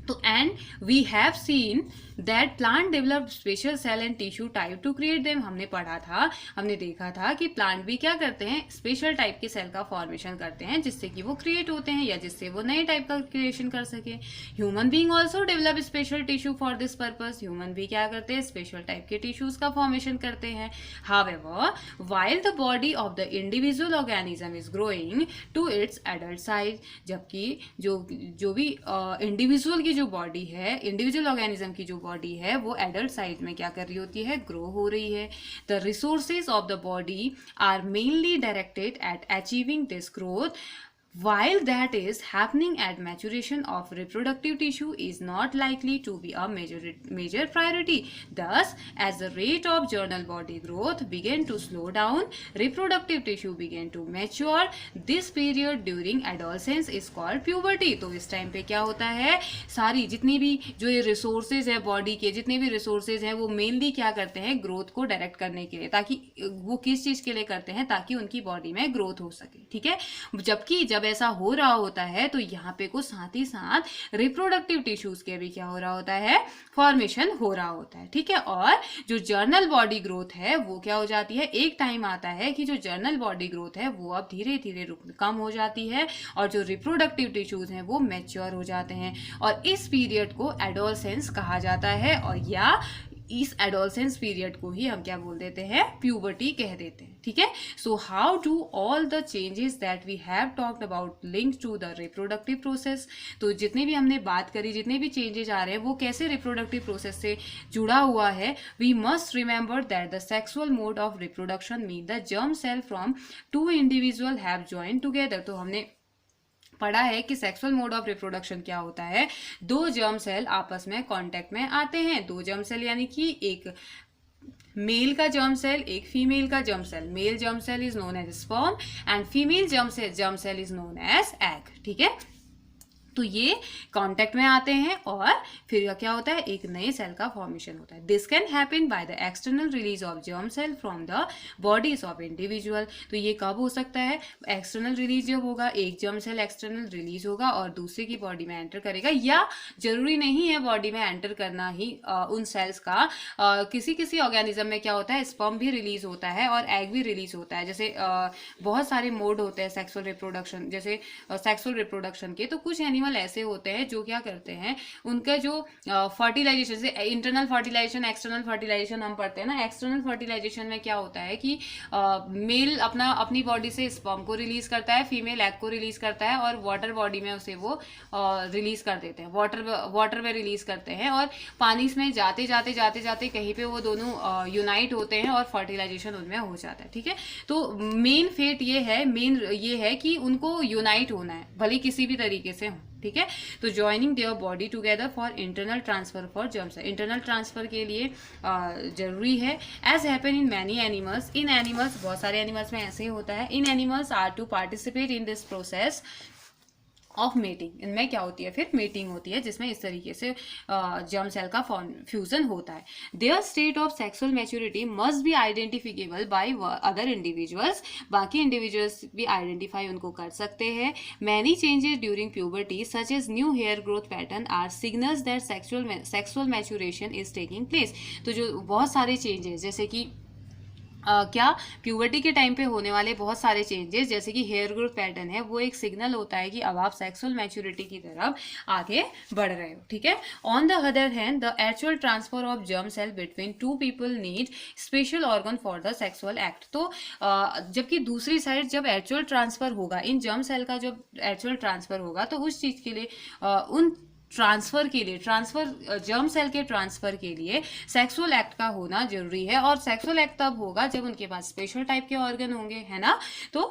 तो and we have seen that plant develop special cell and tissue type to create them. हमने पढ़ा था, हमने देखा था कि प्लांट भी क्या करते हैं, स्पेशल टाइप के सेल का फॉर्मेशन करते हैं जिससे कि वो क्रिएट होते हैं या जिससे वो नए टाइप का क्रिएशन कर सके। Human being also develop special tissue for this purpose. Human भी क्या करते हैं, स्पेशल टाइप के टिश्यूज का फॉर्मेशन करते हैं। However while the body of the individual organism is growing to its adult size, जबकि जो भी इंडिविजुअल की जो बॉडी है, इंडिविजुअल ऑर्गेनिज्म की जो बॉडी है वो एडल्ट साइज में क्या कर रही होती है, ग्रो हो रही है। The resources of the body are mainly directed at achieving this growth, while that is happening at maturation of reproductive tissue is not likely to be a major priority. Thus, as the rate of journal body growth began to slow down, reproductive tissue began to mature. This period during adolescence is called puberty. तो इस time पे क्या होता है, सारी जितनी भी जो ये रिसोर्सेज है बॉडी के, जितने भी रिसोर्सेज हैं वो मेनली क्या करते हैं, ग्रोथ को डायरेक्ट करने के लिए, ताकि वो किस चीज के लिए करते हैं, ताकि उनकी बॉडी में ग्रोथ हो सके, ठीक है। जबकि जब ऐसा हो रहा होता है तो यहाँ पे कुछ साथ ही साथ रिप्रोडक्टिव टिश्यूज के भी क्या हो रहा होता है, फॉर्मेशन हो रहा होता है, ठीक है। और जो जर्नल बॉडी ग्रोथ है वो क्या हो जाती है, एक टाइम आता है कि जो जर्नल बॉडी ग्रोथ है वो अब धीरे धीरे कम हो जाती है और जो रिप्रोडक्टिव टिश्यूज हैं वो मैच्योर हो जाते हैं, और इस पीरियड को एडोलसेंस कहा जाता है, और या इस एडोलसेंस पीरियड को ही हम क्या बोल देते हैं, प्यूबर्टी कह देते हैं, ठीक है। So how do all the changes that we have talked about link to the reproductive process. तो जितने भी हमने बात करी, जितने भी चेंजेस आ रहे हैं वो कैसे रिप्रोडक्टिव प्रोसेस से जुड़ा हुआ है। We must remember that the sexual mode of reproduction mean the germ cell from two individual have joined together. तो हमने पढ़ा है कि सेक्सुअल मोड ऑफ रिप्रोडक्शन क्या होता है, दो जर्म सेल आपस में कांटेक्ट में आते हैं, दो जर्म सेल यानी कि एक मेल का जर्म सेल, एक फीमेल का germ cell. Male germ cell is known as sperm and female germ cell is known as egg, ठीक है। तो ये कांटेक्ट में आते हैं और फिर क्या होता है, एक नए सेल का फॉर्मेशन होता है। This can happen by the external release of germ cell from the bodies of individual. तो ये कब हो सकता है, एक्सटर्नल रिलीज जब होगा, एक जर्म सेल एक्सटर्नल रिलीज होगा और दूसरे की बॉडी में एंटर करेगा, या जरूरी नहीं है बॉडी में एंटर करना ही उन सेल्स का। किसी किसी ऑर्गेनिज्म में क्या होता है, स्पर्म भी रिलीज होता है और एग भी रिलीज होता है। जैसे बहुत सारे मोड होते हैं सेक्सुअल रिप्रोडक्शन, जैसे सेक्सुअल रिप्रोडक्शन के, तो कुछ एनिमल एनिमल ऐसे होते हैं जो क्या करते हैं, उनका जो फर्टिलाइजेशन, से इंटरनल फर्टिलाइजेशन एक्सटर्नल फर्टिलाइजेशन हम पढ़ते हैं ना, एक्सटर्नल फर्टिलाइजेशन में क्या होता है कि मेल अपनी बॉडी से स्पर्म को रिलीज करता है, फीमेल एग को रिलीज करता है, और वाटर बॉडी में उसे वो रिलीज कर देते हैं, वाटर में रिलीज करते हैं, और पानी में जाते जाते जाते जाते कहीं पे वो दोनों यूनाइट होते हैं और फर्टिलाइजेशन उनमें हो जाता है। ठीक है, तो मेन फेट ये है कि उनको यूनाइट होना है, भले किसी भी तरीके से हो। ठीक है, तो joining their body together for internal transfer for germs, internal transfer के लिए जरूरी है। As happen in many animals, in animals, बहुत सारे एनिमल्स में ऐसे होता है। In animals are to participate in this process of mating, इनमें क्या होती है फिर मेटिंग होती है, जिसमें इस तरीके से जर्म सेल का फ्यूजन होता है। Their state of sexual maturity must be identifiable by other individuals, बाकी इंडिविजुअल्स भी आइडेंटिफाई उनको कर सकते हैं। Many changes during puberty such as new hair growth pattern are signals that sexual maturation is taking place. तो जो बहुत सारे चेंजेस, जैसे कि क्या प्यूबर्टी के टाइम पे होने वाले बहुत सारे चेंजेस, जैसे कि हेयर ग्रोथ पैटर्न है, वो एक सिग्नल होता है कि अब आप सेक्सुअल मैच्योरिटी की तरफ आगे बढ़ रहे हो। ठीक है, on the other hand the actual transfer of germ cell between two people need special organ for the sexual act. तो जबकि दूसरी साइड जब एक्चुअल ट्रांसफर होगा, इन जर्म सेल का जब एक्चुअल ट्रांसफर होगा, तो उस चीज के लिए उन जर्म सेल के ट्रांसफर के लिए सेक्सुअल एक्ट का होना जरूरी है, और सेक्सुअल एक्ट तब होगा जब उनके पास स्पेशल टाइप के ऑर्गन होंगे, है ना। तो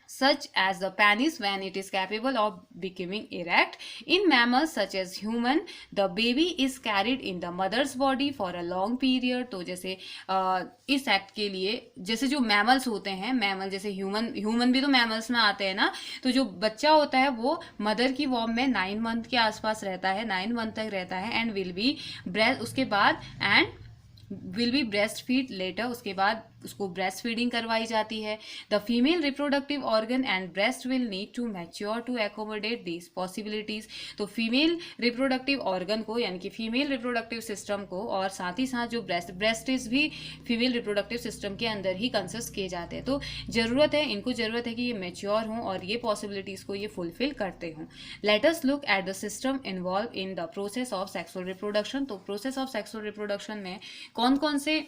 such as the penis when it is capable of becoming erect. In mammals such as human, the baby is carried in the mother's body for a long period. तो जैसे इस act के लिए, जैसे जो मैमल्स होते हैं, मैमल जैसे ह्यूमन भी तो मैमल्स में आते हैं ना, तो जो बच्चा होता है वो मदर की वॉर्म में 9 मंथ के आसपास रहता है, 9 मंथ तक रहता है, and will be breast feed later, उसके बाद उसको ब्रेस्ट फीडिंग करवाई जाती है। The female reproductive organ and breast will need to mature to accommodate these possibilities. तो फीमेल रिप्रोडक्टिव ऑर्गन को, यानी कि फीमेल रिप्रोडक्टिव सिस्टम को, और साथ ही साथ जो ब्रेस्टिस भी फीमेल रिप्रोडक्टिव सिस्टम के अंदर ही कंसिस्ट किए जाते हैं। तो इनको जरूरत है कि ये मैच्योर हों और ये पॉसिबिलिटीज को ये फुलफिल करते हों। Let us look at the system involve in the process of sexual reproduction. तो प्रोसेस ऑफ सेक्सुअल रिप्रोडक्शन में कौन कौन से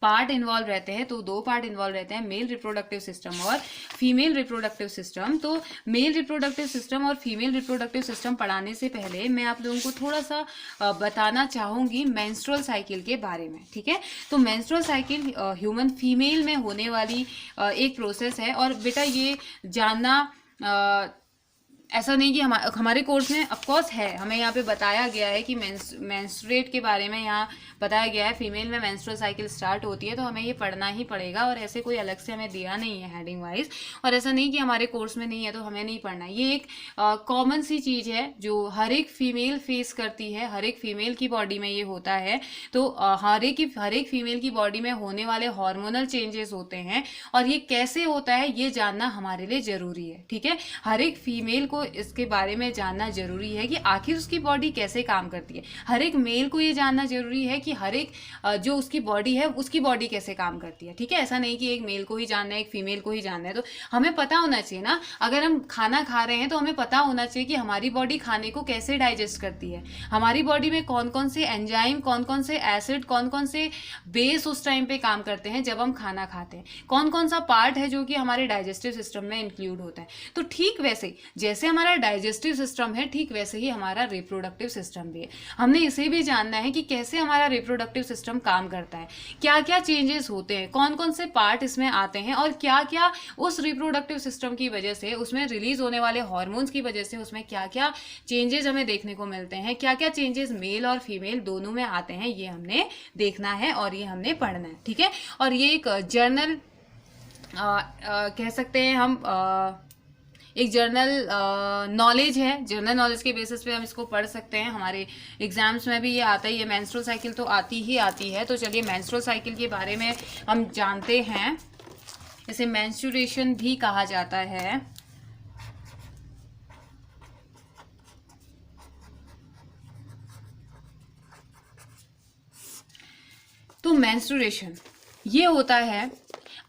पार्ट इन्वॉल्व रहते हैं? तो 2 पार्ट इन्वॉल्व रहते हैं, मेल रिप्रोडक्टिव सिस्टम और फीमेल रिप्रोडक्टिव सिस्टम। तो मेल रिप्रोडक्टिव सिस्टम और फीमेल रिप्रोडक्टिव सिस्टम पढ़ाने से पहले मैं आप लोगों को थोड़ा सा बताना चाहूँगी मेंस्ट्रुअल साइकिल के बारे में। ठीक है, तो मेंस्ट्रुअल साइकिल ह्यूमन फीमेल में होने वाली एक प्रोसेस है। और बेटा ये जानना ऐसा नहीं कि हमारे कोर्स में ऑफकोर्स है, हमें यहाँ पे बताया गया है कि मेंस्ट्रुएट के बारे में यहाँ बताया गया है, फीमेल में मेंस्ट्रुअल साइकिल स्टार्ट होती है, तो हमें ये पढ़ना ही पड़ेगा, और ऐसे कोई अलग से हमें दिया नहीं है हेडिंग वाइज। और ऐसा नहीं कि हमारे कोर्स में नहीं है तो हमें नहीं पढ़ना, ये एक कॉमन सी चीज़ है जो हर एक फीमेल फेस करती है, हर एक फीमेल की बॉडी में ये होता है। तो हर एक फीमेल की बॉडी में होने वाले हार्मोनल चेंजेस होते हैं, और ये कैसे होता है ये जानना हमारे लिए ज़रूरी है। ठीक है, हर एक फीमेल को इसके बारे में जानना जरूरी है कि आखिर उसकी बॉडी कैसे काम करती है। हर एक मेल को ये जानना जरूरी है कि हर एक जो उसकी बॉडी है उसकी बॉडी कैसे काम करती है। ठीक है, ऐसा नहीं कि एक मेल को ही जानना है, एक फीमेल को ही जानना है। तो हमें पता होना चाहिए ना, अगर हम खाना खा रहे हैं तो हमें पता होना चाहिए कि हमारी बॉडी खाने को कैसे डाइजेस्ट करती है, हमारी बॉडी में कौन कौन से एंजाइम, कौन कौन से एसिड, कौन कौन से बेस उस टाइम पे काम करते हैं जब हम खाना खाते हैं, कौन कौन सा पार्ट है जो कि हमारे डाइजेस्टिव सिस्टम में इंक्लूड होता है। तो ठीक वैसे जैसे हमारा डाइजेस्टिव सिस्टम है, ठीक वैसे ही हमारा रिप्रोडक्टिव सिस्टम भी है। हमने इसे भी जानना है कि कैसे हमारा रिप्रोडक्टिव सिस्टम काम करता है, क्या क्या चेंजेस होते हैं, कौन कौन से पार्ट इसमें आते हैं, और क्या क्या उस रिप्रोडक्टिव सिस्टम की वजह से, उसमें रिलीज होने वाले हार्मोन्स की वजह से उसमें क्या क्या चेंजेस हमें देखने को मिलते हैं, क्या क्या चेंजेस मेल और फीमेल दोनों में आते हैं, ये हमने देखना है और ये हमने पढ़ना है। ठीक है, और ये एक जर्नल कह सकते हैं हम, एक जर्नल नॉलेज है, जर्नल नॉलेज के बेसिस पे हम इसको पढ़ सकते हैं। हमारे एग्जाम्स में भी ये आता ही है, मेंस्ट्रुअल साइकिल तो आती ही आती है। तो चलिए मेंस्ट्रुअल साइकिल के बारे में हम जानते हैं। इसे मेंस्ट्रुएशन भी कहा जाता है। तो मेंस्ट्रुएशन ये होता है,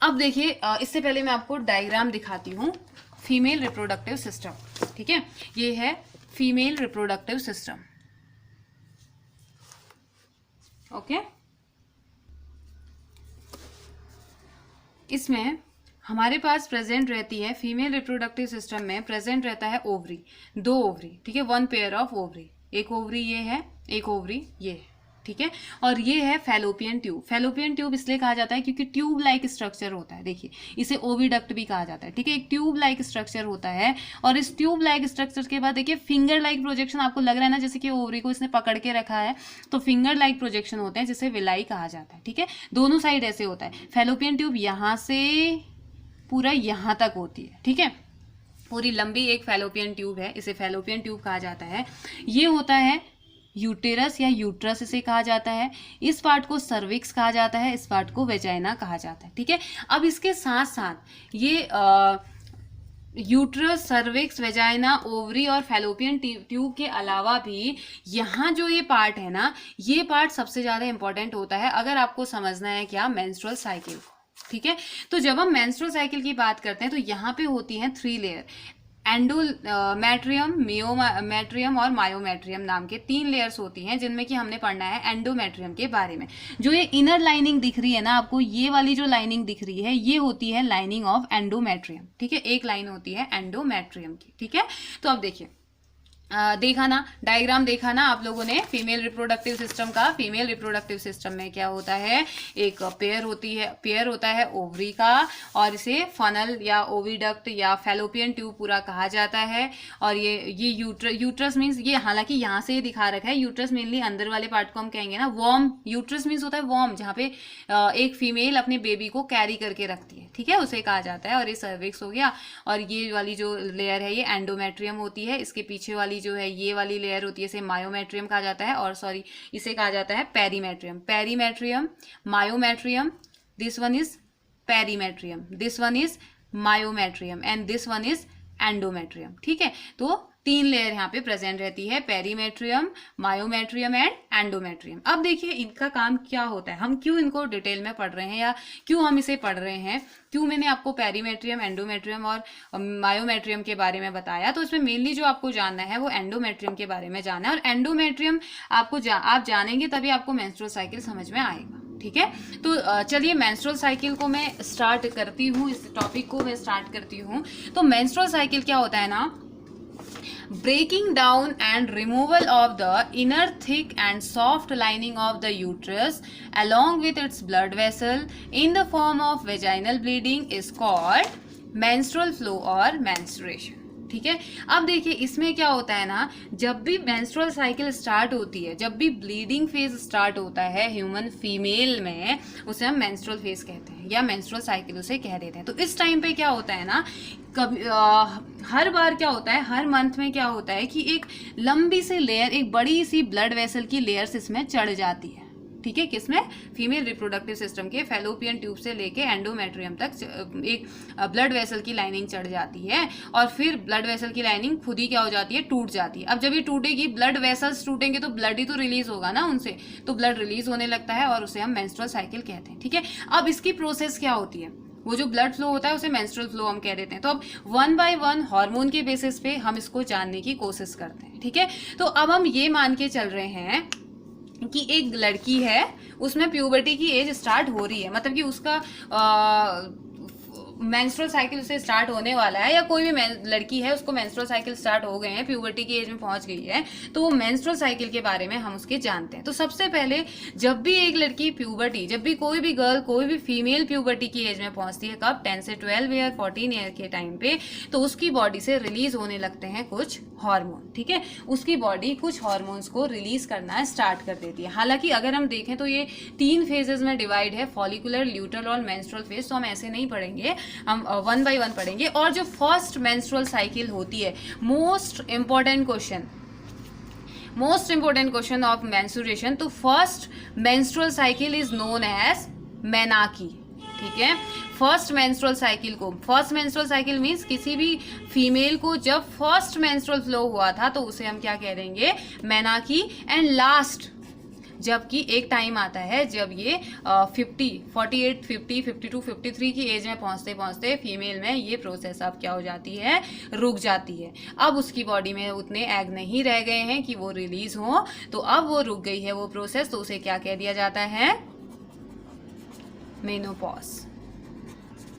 अब देखिए इससे पहले मैं आपको डायग्राम दिखाती हूँ फीमेल रिप्रोडक्टिव सिस्टम। ठीक है, ये है फीमेल रिप्रोडक्टिव सिस्टम। ओके, इसमें हमारे पास प्रेजेंट रहती है, फीमेल रिप्रोडक्टिव सिस्टम में प्रेजेंट रहता है ओवरी, 2 ओवरी, ठीक है, 1 पेयर ऑफ ओवरी, एक ओवरी ये है, एक ओवरी ये है, ठीक है। और ये है फैलोपियन ट्यूब। फैलोपियन ट्यूब इसलिए कहा जाता है क्योंकि ट्यूब लाइक स्ट्रक्चर होता है, देखिए इसे ओविडक्ट भी कहा जाता है, ठीक है, एक ट्यूब लाइक स्ट्रक्चर होता है। और इस ट्यूब लाइक स्ट्रक्चर के बाद देखिए फिंगर लाइक प्रोजेक्शन, आपको लग रहा है ना जैसे कि ओवरी को इसने पकड़ के रखा है, तो फिंगर लाइक प्रोजेक्शन होते हैं जिसे विलाई कहा जाता है, ठीक है। दोनों साइड ऐसे होता है। फैलोपियन ट्यूब यहाँ से पूरा यहाँ तक होती है, ठीक है, पूरी लंबी एक फैलोपियन ट्यूब है, इसे फैलोपियन ट्यूब कहा जाता है। ये होता है यूटेरस या यूट्रस इसे कहा जाता है। इस पार्ट को सर्विक्स कहा जाता है, इस पार्ट को वेजाइना कहा जाता है, ठीक है। अब इसके साथ साथ ये यूट्रस, सर्विक्स, वेजाइना, ओवरी और फैलोपियन ट्यूब के अलावा भी यहाँ जो ये पार्ट है ना, ये पार्ट सबसे ज़्यादा इंपॉर्टेंट होता है अगर आपको समझना है क्या, मेंस्ट्रुअल साइकिल को, ठीक है। तो जब हम मेंस्ट्रुअल साइकिल की बात करते हैं तो यहाँ पे होती हैं 3 लेयर, एंडोमेट्रियम, मियोमेट्रियम और मायोमेट्रियम नाम के 3 लेयर्स होती हैं, जिनमें कि हमने पढ़ना है एंडोमेट्रियम के बारे में। जो ये इनर लाइनिंग दिख रही है ना आपको, ये वाली जो लाइनिंग दिख रही है, ये होती है लाइनिंग ऑफ एंडोमेट्रियम, ठीक है, एक लाइन होती है एंडोमेट्रियम की, ठीक है। तो अब देखिए, देखा ना, डायग्राम देखा ना आप लोगों ने फीमेल रिप्रोडक्टिव सिस्टम का। फीमेल रिप्रोडक्टिव सिस्टम में क्या होता है, एक पेयर होता है ओवरी का, और इसे फनल या ओविडक्ट या फैलोपियन ट्यूब पूरा कहा जाता है। और ये यूट्रस मीन्स, ये हालांकि यहाँ से दिखा रखा है, यूट्रस मेनली अंदर वाले पार्ट को हम कहेंगे ना वॉर्म। यूट्रस मीन्स होता है वॉर्म, जहाँ पे एक फीमेल अपने बेबी को कैरी करके रखती है, ठीक है, उसे कहा जाता है। और ये सर्विक्स हो गया, और ये वाली जो लेयर है ये एंडोमेट्रियम होती है। इसके पीछे वाली जो है ये वाली लेयर होती है, इसे मायोमेट्रियम कहा जाता है, और सॉरी इसे कहा जाता है perimetrium, myometrium, this one is perimetrium, this one is myometrium and this one is endometrium, ठीक है। तो 3 लेयर यहाँ पे प्रेजेंट रहती है, पेरीमेट्रियम, मायोमेट्रियम एंड एंडोमेट्रियम। अब देखिए इनका काम क्या होता है, हम क्यों इनको डिटेल में पढ़ रहे हैं या क्यों हम इसे पढ़ रहे हैं, क्यों मैंने आपको पेरीमेट्रियम, एंडोमेट्रियम और मायोमेट्रियम के बारे में बताया। तो इसमें मेनली जो आपको जानना है वो एंडोमेट्रियम के बारे में जानना है, और एंडोमेट्रियम आप जानेंगे तभी आपको मेंस्ट्रुअल साइकिल समझ में आएगा, ठीक है। तो चलिए मेंस्ट्रुअल साइकिल को मैं स्टार्ट करती हूँ, इस टॉपिक को मैं स्टार्ट करती हूँ। तो मेंस्ट्रुअल साइकिल क्या होता है ना, breaking down and removal of the inner thick and soft lining of the uterus along with its blood vessel in the form of vaginal bleeding is called menstrual flow or menstruation, ठीक है। अब देखिए इसमें क्या होता है ना, जब भी मेंस्ट्रुअल साइकिल स्टार्ट होती है, जब भी ब्लीडिंग फेज स्टार्ट होता है ह्यूमन फीमेल में, उसे हम मेंस्ट्रुअल फेज कहते हैं या मेंस्ट्रुअल साइकिल उसे कह देते हैं। तो इस टाइम पे क्या होता है ना, कभी हर बार क्या होता है, हर मंथ में क्या होता है कि एक लंबी सी लेयर, एक बड़ी सी ब्लड वेसल की लेयर्स इसमें चढ़ जाती है, ठीक है, किसमें, फीमेल रिप्रोडक्टिव सिस्टम के फैलोपियन ट्यूब से लेके एंडोमेट्रियम तक एक ब्लड वेसल की लाइनिंग चढ़ जाती है, और फिर ब्लड वेसल की लाइनिंग खुद ही क्या हो जाती है, टूट जाती है। अब जब ये टूटेगी, ब्लड वेसल्स टूटेंगे तो ब्लड ही तो रिलीज होगा ना उनसे, तो ब्लड रिलीज होने लगता है और उसे हम मेंस्ट्रुअल साइकिल कहते हैं, ठीक है। अब इसकी प्रोसेस क्या होती है, वो जो ब्लड फ्लो होता है उसे मेंस्ट्रुअल फ्लो हम कह देते हैं। तो अब 1 बाय 1 हार्मोन के बेसिस पे हम इसको जानने की कोशिश करते हैं, ठीक है। तो अब हम ये मान के चल रहे हैं कि एक लड़की है, उसमें प्यूबर्टी की एज स्टार्ट हो रही है, मतलब कि उसका मेंस्ट्रुअल साइकिल उसे स्टार्ट होने वाला है, या कोई भी लड़की है उसको मेंस्ट्रुअल साइकिल स्टार्ट हो गए हैं, प्यूबर्टी की एज में पहुंच गई है, तो वो मेंस्ट्रुअल साइकिल के बारे में हम उसके जानते हैं। तो सबसे पहले जब भी एक लड़की प्यूबर्टी, जब भी कोई भी गर्ल, कोई भी फीमेल प्यूबर्टी की एज में पहुंचती है, कब, 10 से 12 ईयर, 14 ईयर के टाइम पे, तो उसकी बॉडी से रिलीज होने लगते हैं कुछ हार्मोन, ठीक है। उसकी बॉडी कुछ हार्मोन्स को रिलीज करना स्टार्ट कर देती है। हालांकि अगर हम देखें तो ये 3 फेजेस में डिवाइड है, फॉलिकुलर, ल्यूटरल और मेंस्ट्रुअल फेज। तो हम ऐसे नहीं पढ़ेंगे, हम 1 बाय 1 पढ़ेंगे। और जो फर्स्ट मेंस्ट्रुअल साइकिल होती है, most important question of menstruation, तो first menstrual cycle is known as मेनाकी, ठीक है। फर्स्ट मेंस्ट्रुअल साइकिल मीन्स किसी भी फीमेल को जब फर्स्ट मेंस्ट्रुअल फ्लो हुआ था तो उसे हम क्या कह देंगे, मेनाकी। एंड लास्ट जबकि एक टाइम आता है जब ये 48, 50, 52, 53 की एज में पहुंचते पहुंचते फीमेल में ये प्रोसेस अब क्या हो जाती है, रुक जाती है। अब उसकी बॉडी में उतने एग नहीं रह गए हैं कि वो रिलीज हो, तो अब वो रुक गई है वो प्रोसेस, तो उसे क्या कह दिया जाता है, मेनोपॉज।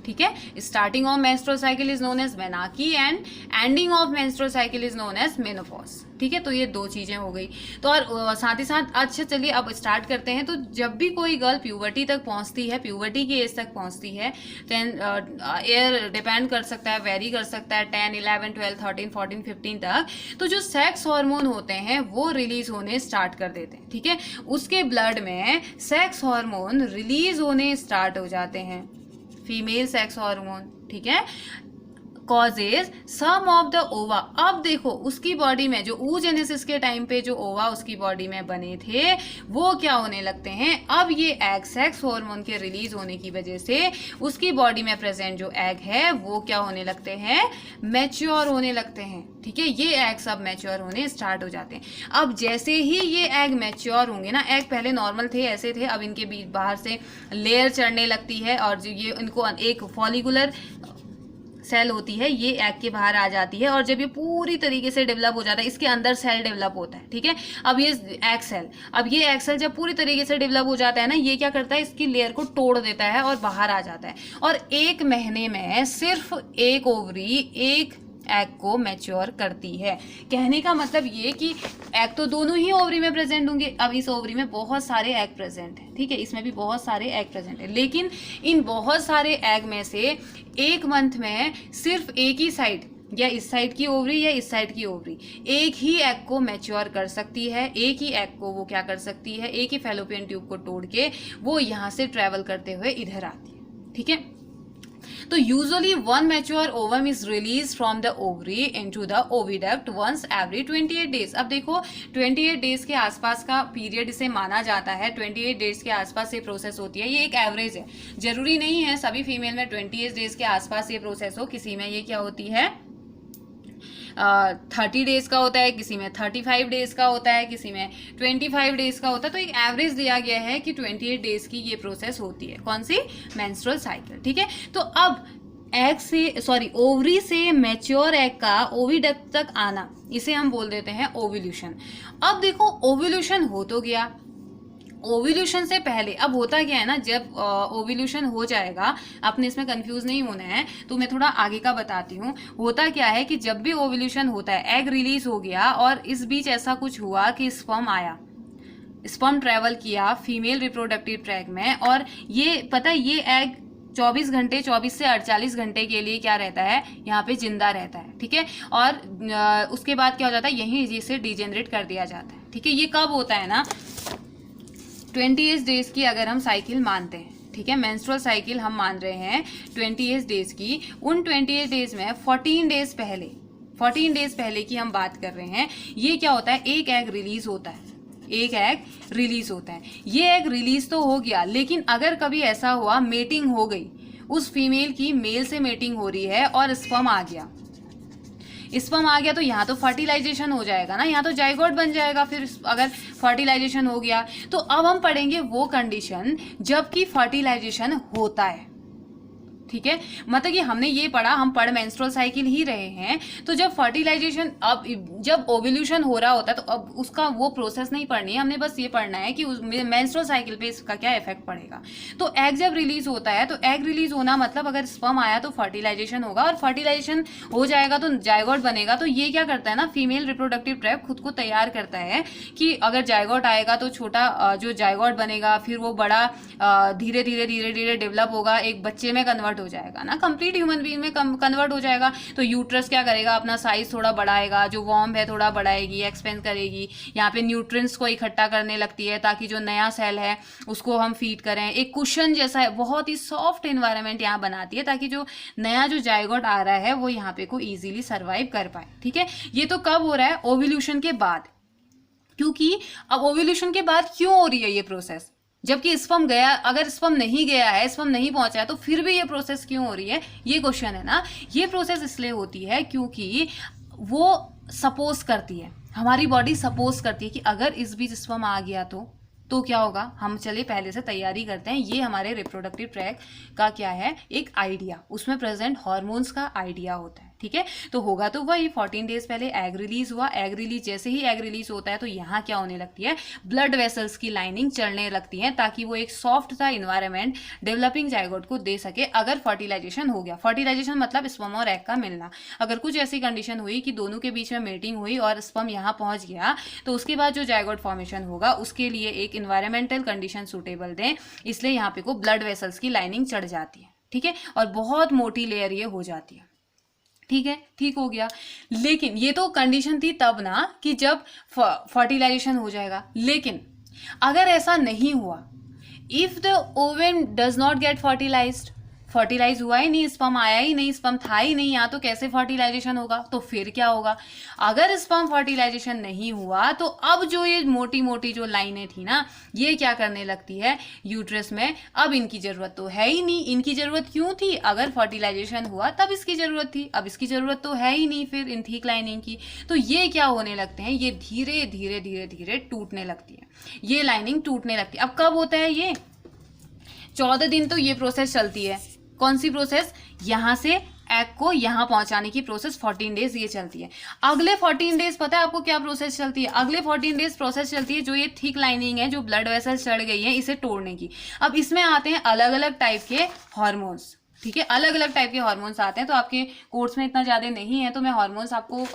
ठीक है, starting of menstrual cycle is known as menarche and ending of menstrual cycle is known as menopause. ठीक है, तो ये दो चीजें हो गई। तो और साथ ही साथ अच्छा चलिए अब स्टार्ट करते हैं। तो जब भी कोई गर्ल प्यूबर्टी तक पहुंचती है, प्यूबर्टी की एज तक पहुंचती है, एयर डिपेंड कर सकता है, वेरी कर सकता है 10, 11, 12, 13, 14, 15 तक, तो जो सेक्स हार्मोन होते हैं वो रिलीज होने स्टार्ट कर देते हैं। ठीक है, उसके ब्लड में सेक्स हार्मोन रिलीज होने स्टार्ट हो जाते हैं, फीमेल सेक्स हार्मोन। ठीक है, कॉजेज सम ऑफ द ओवा। अब देखो उसकी बॉडी में जो oogenesis के टाइम पे जो ओवा उसकी बॉडी में बने थे वो क्या होने लगते हैं, अब ये एग सेक्स हार्मोन के रिलीज होने की वजह से उसकी बॉडी में प्रेजेंट जो एग है वो क्या होने लगते हैं, मैच्योर होने लगते हैं। ठीक है, ये एग सब मैच्योर होने स्टार्ट हो जाते हैं। अब जैसे ही ये एग मैच्योर होंगे ना, एग पहले नॉर्मल थे, ऐसे थे, अब इनके बीच बाहर से लेयर चढ़ने लगती है और जो ये इनको एक फॉलिकुलर सेल होती है ये एग के बाहर आ जाती है, और जब ये पूरी तरीके से डेवलप हो जाता है, इसके अंदर सेल डेवलप होता है। ठीक है, अब ये एग सेल, अब ये एग सेल जब पूरी तरीके से डेवलप हो जाता है ना, ये क्या करता है, इसकी लेयर को तोड़ देता है और बाहर आ जाता है, और 1 महीने में सिर्फ एक ओवरी एक एग को मैच्योर करती है। कहने का मतलब ये कि एग तो दोनों ही ओवरी में प्रेजेंट होंगे, अब इस ओवरी में बहुत सारे एग प्रेजेंट हैं। ठीक है, इसमें भी बहुत सारे एग प्रेजेंट है, लेकिन इन बहुत सारे एग में से 1 मंथ में सिर्फ एक ही साइड, या इस साइड की ओवरी या इस साइड की ओवरी, एक ही एग को मैच्योर कर सकती है। एक ही एग को वो क्या कर सकती है, एक ही फैलोपियन ट्यूब को तोड़ के वो यहाँ से ट्रेवल करते हुए इधर आती है। ठीक है, तो usually 1 mature ovum is release from the ovary into the oviduct once every 28 days. अब देखो 28 डेज के आसपास का पीरियड इसे माना जाता है, 28 डेज के आसपास ये प्रोसेस होती है, ये एक एवरेज है, जरूरी नहीं है सभी फीमेल में 28 डेज के आसपास ये प्रोसेस हो, किसी में ये क्या होती है 30 डेज का होता है, किसी में 35 डेज का होता है, किसी में 25 डेज का होता है। तो एक एवरेज दिया गया है कि 28 डेज की ये प्रोसेस होती है, कौन सी, मेंस्ट्रुअल साइकिल। ठीक है, तो अब एग से ओवरी से मैच्योर एग का ओविडक्ट तक आना, इसे हम बोल देते हैं ओव्यूलेशन। अब देखो ओव्यूलेशन हो तो गया, ओव्यूलेशन से पहले अब होता क्या है ना, जब ओव्यूलेशन हो जाएगा, आपने इसमें कंफ्यूज नहीं होना है, तो मैं थोड़ा आगे का बताती हूँ। होता क्या है कि जब भी ओव्यूलेशन होता है, एग रिलीज हो गया और इस बीच ऐसा कुछ हुआ कि स्पर्म आया, स्पर्म ट्रेवल किया फीमेल रिप्रोडक्टिव ट्रैक में, और ये पता है ये एग 24 घंटे 24 से 48 घंटे के लिए क्या रहता है, यहाँ पे जिंदा रहता है। ठीक है, और उसके बाद क्या हो जाता है, यहीं इसे डिजेनरेट कर दिया जाता है। ठीक है, ये कब होता है ना, 28 डेज की अगर हम साइकिल मानते हैं, ठीक है, मेंस्ट्रुअल साइकिल हम मान रहे हैं 28 डेज की, उन 28 डेज में 14 डेज पहले की हम बात कर रहे हैं। ये क्या होता है, एक एग रिलीज होता है, एक एग रिलीज होता है। ये एग रिलीज तो हो गया, लेकिन अगर कभी ऐसा हुआ मेटिंग हो गई, उस फीमेल की मेल से मेटिंग हो रही है और स्पर्म आ गया, स्पर्म आ गया, तो यहाँ तो फर्टिलाइजेशन हो जाएगा ना, यहाँ तो जाइगोट बन जाएगा। फिर अगर फर्टिलाइजेशन हो गया तो अब हम पढ़ेंगे वो कंडीशन जबकि फर्टिलाइजेशन होता है। ठीक है, मतलब कि हमने ये पढ़ा, हम पढ़ मेंस्ट्रुअल साइकिल ही रहे हैं, तो जब फर्टिलाइजेशन, अब जब ओव्यूलेशन हो रहा होता है तो अब उसका वो प्रोसेस नहीं पढ़नी है, हमने बस ये पढ़ना है कि मेंस्ट्रुअल साइकिल पे इसका क्या इफेक्ट पड़ेगा। तो एग जब रिलीज होता है, तो एग रिलीज होना मतलब अगर स्पर्म आया तो फर्टिलाइजेशन होगा, और फर्टिलाइजेशन हो जाएगा तो जाइगोट बनेगा। तो ये क्या करता है ना, फीमेल रिप्रोडक्टिव ट्रैक खुद को तैयार करता है कि अगर जाइगोट आएगा तो छोटा जो जाइगोट बनेगा, फिर वो बड़ा धीरे धीरे डेवलप होगा, एक बच्चे में कन्वर्ट हो जाएगा ना, कंप्लीट ह्यूमन बीइंग में कन्वर्ट हो जाएगा। तो यूट्रस क्या करेगा, अपना साइज थोड़ा बढ़ाएगा, जो वॉर्म है थोड़ा बढ़ाएगी, एक्सपेंड करेगी, यहाँ पे न्यूट्रिएंट्स को इकट्ठा करने लगती है ताकि जो नया सेल है उसको हम फीड करें। एक कुशन जैसा है, बहुत ही सॉफ्ट एनवायरनमेंट यहाँ बनाती है ताकि जो नया जो जाइगोट आ रहा है वो यहाँ पे को इजीली सर्वाइव कर पाए। ठीक है, ये तो कब हो रहा है, ओव्यूलेशन के बाद। क्योंकि अब ओव्यूलेशन के बाद क्यों हो रही है ये प्रोसेस, जबकि स्पर्म गया, अगर स्पर्म नहीं गया है, स्पर्म नहीं पहुंचा है, तो फिर भी ये प्रोसेस क्यों हो रही है, ये क्वेश्चन है ना। ये प्रोसेस इसलिए होती है क्योंकि वो सपोज करती है, हमारी बॉडी सपोज करती है कि अगर इस बीच स्पर्म आ गया तो तो क्या होगा, हम चले पहले से तैयारी करते हैं। ये हमारे रिप्रोडक्टिव ट्रैक का क्या है, एक आइडिया, उसमें प्रेजेंट हार्मोन्स का आइडिया होता है, ठीक है। तो होगा तो वही 14 डेज पहले एग रिलीज हुआ, एग रिलीज जैसे ही एग रिलीज होता है तो यहाँ क्या होने लगती है, ब्लड वेसल्स की लाइनिंग चढ़ने लगती है, ताकि वो एक सॉफ्ट सा इन्वायरमेंट डेवलपिंग जायगोट को दे सके। अगर फर्टिलाइजेशन हो गया, फर्टिलाइजेशन मतलब स्पर्म और एग का मिलना, अगर कुछ ऐसी कंडीशन हुई कि दोनों के बीच में मेटिंग हुई और स्पर्म यहाँ पहुंच गया, तो उसके बाद जो जायगोट फॉर्मेशन होगा उसके लिए एक इन्वायरमेंटल कंडीशन सुटेबल दें, इसलिए यहाँ पे को ब्लड वेसल्स की लाइनिंग चढ़ जाती है, ठीक है, और बहुत मोटी लेयर ये हो जाती है, ठीक है, ठीक हो गया। लेकिन ये तो कंडीशन थी तब ना कि जब फर्टिलाइजेशन हो जाएगा, लेकिन अगर ऐसा नहीं हुआ, if the ovum does not get fertilise हुआ ही नहीं, स्पर्म आया ही नहीं, स्पर्म था ही नहीं यहाँ, तो कैसे फर्टिलाइजेशन होगा, तो फिर क्या होगा, अगर स्पर्म फर्टिलाइजेशन नहीं हुआ तो अब जो ये मोटी मोटी जो लाइनें थी ना, ये क्या करने लगती है यूट्रस में, अब इनकी जरूरत तो है ही नहीं। इनकी जरूरत क्यों थी, अगर फर्टिलाइजेशन हुआ तब इसकी जरूरत थी, अब इसकी जरूरत तो है ही नहीं फिर इन थिक लाइनिंग की, तो ये क्या होने लगते हैं, ये धीरे धीरे धीरे धीरे टूटने लगती है, ये लाइनिंग टूटने लगती है। अब कब होता है ये, 14 दिन तो ये प्रोसेस चलती है। कौन सी प्रोसेस, यहां से एग को यहां पहुंचाने की प्रोसेस 14 डेज ये चलती है। अगले 14 डेज पता है आपको क्या प्रोसेस चलती है, अगले 14 डेज प्रोसेस चलती है जो ये थिक लाइनिंग है, जो ब्लड वेसल्स चढ़ गई है, इसे तोड़ने की। अब इसमें आते हैं अलग अलग टाइप के हार्मोन्स, ठीक है, अलग अलग टाइप के हार्मोन्स आते हैं। तो आपके कोर्स में इतना ज़्यादा नहीं है तो मैं हार्मोन्स आपको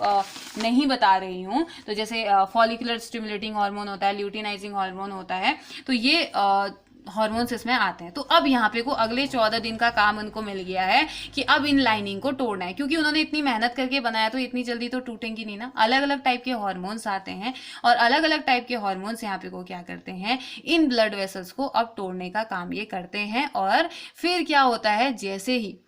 नहीं बता रही हूँ। तो जैसे फॉलिकुलर स्टिमुलेटिंग हार्मोन होता है, ल्यूटिनाइजिंग हार्मोन होता है, तो ये हार्मोन्स इसमें आते हैं। तो अब यहाँ पे को अगले 14 दिन का काम उनको मिल गया है कि अब इन लाइनिंग को तोड़ना है, क्योंकि उन्होंने इतनी मेहनत करके बनाया तो इतनी जल्दी तो टूटेंगी नहीं ना। अलग अलग टाइप के हार्मोन्स आते हैं और अलग अलग टाइप के हार्मोन्स यहाँ पे को क्या करते हैं, इन ब्लड वेसल्स को अब तोड़ने का काम ये करते हैं। और फिर क्या होता है, जैसे ही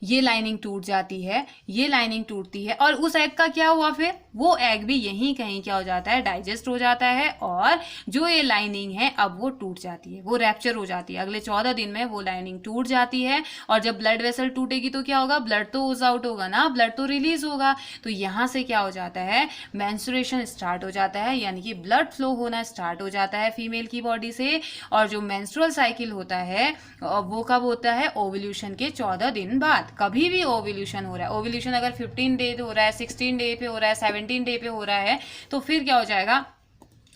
ये लाइनिंग टूट जाती है, ये लाइनिंग टूटती है, और उस एग का क्या हुआ, फिर वो एग भी यहीं कहीं क्या हो जाता है, डाइजेस्ट हो जाता है, और जो ये लाइनिंग है अब वो टूट जाती है, वो रैप्चर हो जाती है। अगले 14 दिन में वो लाइनिंग टूट जाती है, और जब ब्लड वेसल टूटेगी तो क्या होगा, ब्लड तो ओज आउट होगा ना, ब्लड तो रिलीज होगा, तो यहाँ से क्या हो जाता है, मेंस्ट्रुएशन स्टार्ट हो जाता है, यानी कि ब्लड फ्लो होना स्टार्ट हो जाता है फीमेल की बॉडी से। और जो मेंस्ट्रुअल साइकिल होता है वो कब होता है, ओव्यूलेशन के 14 दिन बाद। कभी भी ओव्यूलेशन हो रहा है, ओव्यूलेशन अगर 15 डे हो रहा है, 16 डे पे हो रहा है, 17 डे पे हो रहा है, तो फिर क्या हो जाएगा,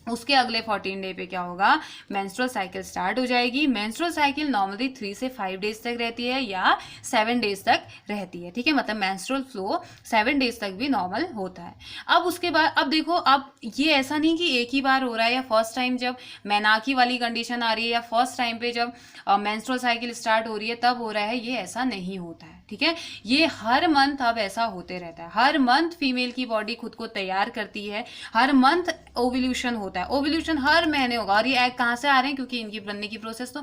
उसके अगले 14 डे पे क्या होगा, मेंस्ट्रुअल साइकिल स्टार्ट हो जाएगी। मेंस्ट्रुअल साइकिल नॉर्मली 3 से 5 डेज तक रहती है या 7 डेज तक रहती है, ठीक है, मतलब मेंस्ट्रुअल फ्लो 7 डेज तक भी नॉर्मल होता है। अब उसके बाद अब देखो, अब ये ऐसा नहीं कि एक ही बार हो रहा है, या फर्स्ट टाइम जब मेनाकी वाली कंडीशन आ रही है, या फर्स्ट टाइम पे जब मेंस्ट्रुअल साइकिल स्टार्ट हो रही है तब हो रहा है, ये ऐसा नहीं होता है, ठीक है। ये हर मंथ अब ऐसा होते रहता है, हर मंथ फीमेल की बॉडी खुद को तैयार करती है, हर मंथ ओव्यूलेशन होता है, ओव्यूलेशन हर महीने होगा। और ये एग कहाँ से आ रहे हैं, क्योंकि इनकी बनने की प्रोसेस तो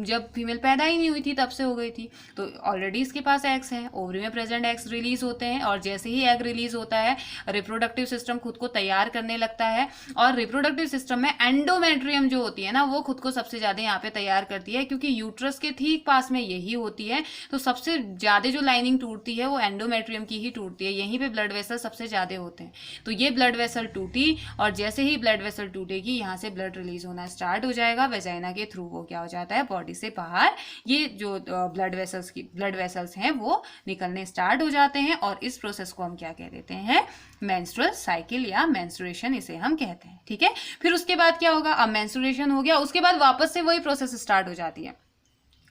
जब फीमेल पैदा ही नहीं हुई थी तब से हो गई थी, तो ऑलरेडी इसके पास एग्स हैं, ओवरी में प्रेजेंट एग्स रिलीज होते हैं, और जैसे ही एग रिलीज होता है रिप्रोडक्टिव सिस्टम खुद को तैयार करने लगता है। और रिप्रोडक्टिव सिस्टम में एंडोमेट्रियम जो होती है ना, वो खुद को सबसे ज्यादा यहाँ पे तैयार करती है, क्योंकि यूट्रस के ठीक पास में यही होती है, तो सबसे ज्यादा जो लाइनिंग टूटती है वो एंडोमेट्रियम की ही टूटती है, यहीं पे ब्लड वेसल सबसे ज्यादा होते हैं। तो ये ब्लड वेसल टूटी, और जैसे ही ब्लड वेसल टूटेगी यहाँ से ब्लड रिलीज होना स्टार्ट हो जाएगा, वेजाइना के थ्रू वो क्या हो जाता है, बॉडी से बाहर ये जो ब्लड वेसल्स हैं वो निकलने स्टार्ट हो जाते हैं, और इस प्रोसेस को हम क्या कह देते हैं, मेंस्ट्रुअल साइकिल या मेंस्ट्रुएशन इसे हम कहते हैं, ठीक है। फिर उसके बाद क्या होगा, अब मेंस्ट्रुएशन हो गया, उसके बाद वापस से वही प्रोसेस स्टार्ट हो जाती है।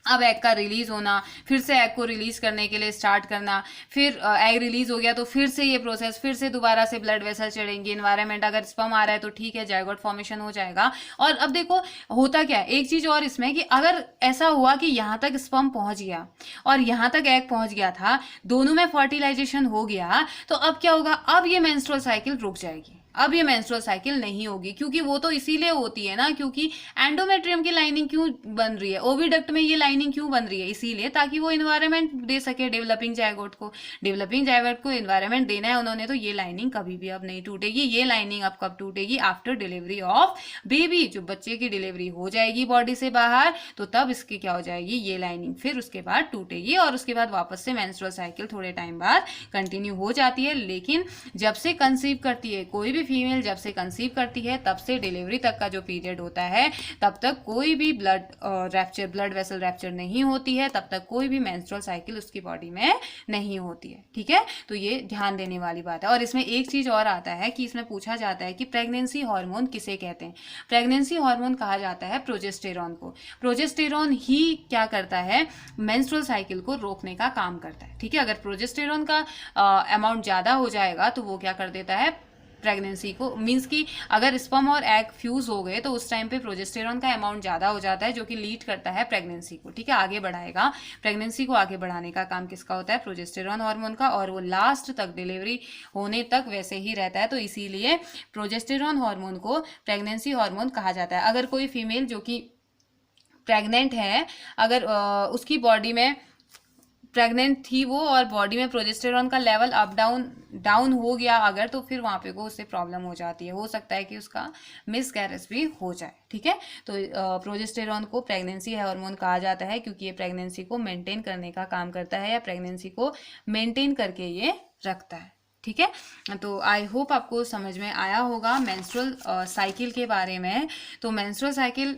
अब एग का रिलीज होना, फिर से एग को रिलीज करने के लिए स्टार्ट करना, फिर एग रिलीज हो गया तो फिर से ये प्रोसेस, फिर से दोबारा से ब्लड वेसल चढ़ेंगे, इन्वायरमेंट अगर स्पर्म आ रहा है तो ठीक है, जायगोट फॉर्मेशन हो जाएगा। और अब देखो होता क्या है, एक चीज और इसमें कि अगर ऐसा हुआ कि यहाँ तक स्पर्म पहुंच गया और यहाँ तक एग पहुंच गया था, दोनों में फर्टिलाइजेशन हो गया, तो अब क्या होगा, अब ये मेंस्ट्रुअल साइकिल रुक जाएगी, अब ये मेंस्ट्रुअल साइकिल नहीं होगी, क्योंकि वो तो इसीलिए होती है ना, क्योंकि एंडोमेट्रियम की लाइनिंग क्यों बन रही है, ओविडक्ट में ये लाइनिंग क्यों बन रही है, इसीलिए ताकि वो इन्वायरमेंट दे सके डेवलपिंग जायगोट को, डेवलपिंग जायगोट को इन्वायरमेंट देना है उन्होंने, तो ये लाइनिंग कभी भी अब नहीं टूटेगी। ये लाइनिंग अब कब टूटेगी, आफ्टर डिलीवरी ऑफ बेबी, जो बच्चे की डिलीवरी हो जाएगी बॉडी से बाहर, तो तब इसकी क्या हो जाएगी, ये लाइनिंग फिर उसके बाद टूटेगी, और उसके बाद वापस से मेंस्ट्रुअल साइकिल थोड़े टाइम बाद कंटिन्यू हो जाती है। लेकिन जब से कंसीव करती है कोई भी भी फीमेल जब से कंसीव करती है तब से डिलीवरी तक का जो पीरियड होता है तब तक कोई भी ब्लड वेसल रैप्चर नहीं होती है, तब तक कोई भी मेंस्ट्रुअल साइकिल उसकी बॉडी में नहीं होती है। ठीक है, तो ये ध्यान देने वाली बात है। और इसमें एक चीज और आता है कि इसमें पूछा जाता है कि प्रेगनेंसी हार्मोन किसे कहते हैं। प्रेगनेंसी हार्मोन कहा जाता है प्रोजेस्टेरॉन को। प्रोजेस्टेरॉन ही क्या करता है, मेंस्ट्रुअल साइकिल को रोकने का काम करता है। ठीक है, अगर प्रोजेस्टेरॉन का अमाउंट ज्यादा हो जाएगा तो वो क्या कर देता है, प्रेगनेंसी को, मीन्स कि अगर स्पर्म और एग फ्यूज हो गए तो उस टाइम पे प्रोजेस्टेरॉन का अमाउंट ज्यादा हो जाता है, जो कि लीड करता है प्रेगनेंसी को। ठीक है, आगे बढ़ाएगा। प्रेगनेंसी को आगे बढ़ाने का काम किसका होता है, प्रोजेस्टेरॉन हार्मोन का, और वो लास्ट तक डिलीवरी होने तक वैसे ही रहता है। तो इसीलिए प्रोजेस्टेरॉन हार्मोन को प्रेगनेंसी हार्मोन कहा जाता है। अगर कोई फीमेल जो कि प्रेग्नेंट है, अगर उसकी बॉडी में प्रेग्नेंट थी वो और बॉडी में प्रोजेस्टेरॉन का लेवल अप डाउन हो गया अगर, तो फिर वहाँ पे को उससे प्रॉब्लम हो जाती है। हो सकता है कि उसका मिसकैरेज भी हो जाए। ठीक है, तो प्रोजेस्टेरॉन को प्रेगनेंसी हार्मोन कहा जाता है क्योंकि ये प्रेगनेंसी को मेंटेन करने का काम करता है, या प्रेगनेंसी को मेंटेन करके ये रखता है। ठीक है, तो आई होप आपको समझ में आया होगा मेंस्ट्रुअल साइकिल के बारे में। तो मेंस्ट्रुअल साइकिल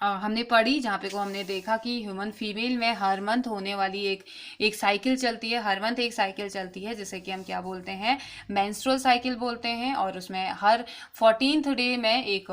हमने पढ़ी, जहाँ पे को हमने देखा कि ह्यूमन फीमेल में हर मंथ होने वाली एक साइकिल चलती है। हर मंथ एक साइकिल चलती है जिसे कि हम क्या बोलते हैं, मेंस्ट्रुअल साइकिल बोलते हैं। और उसमें हर 14th डे में एक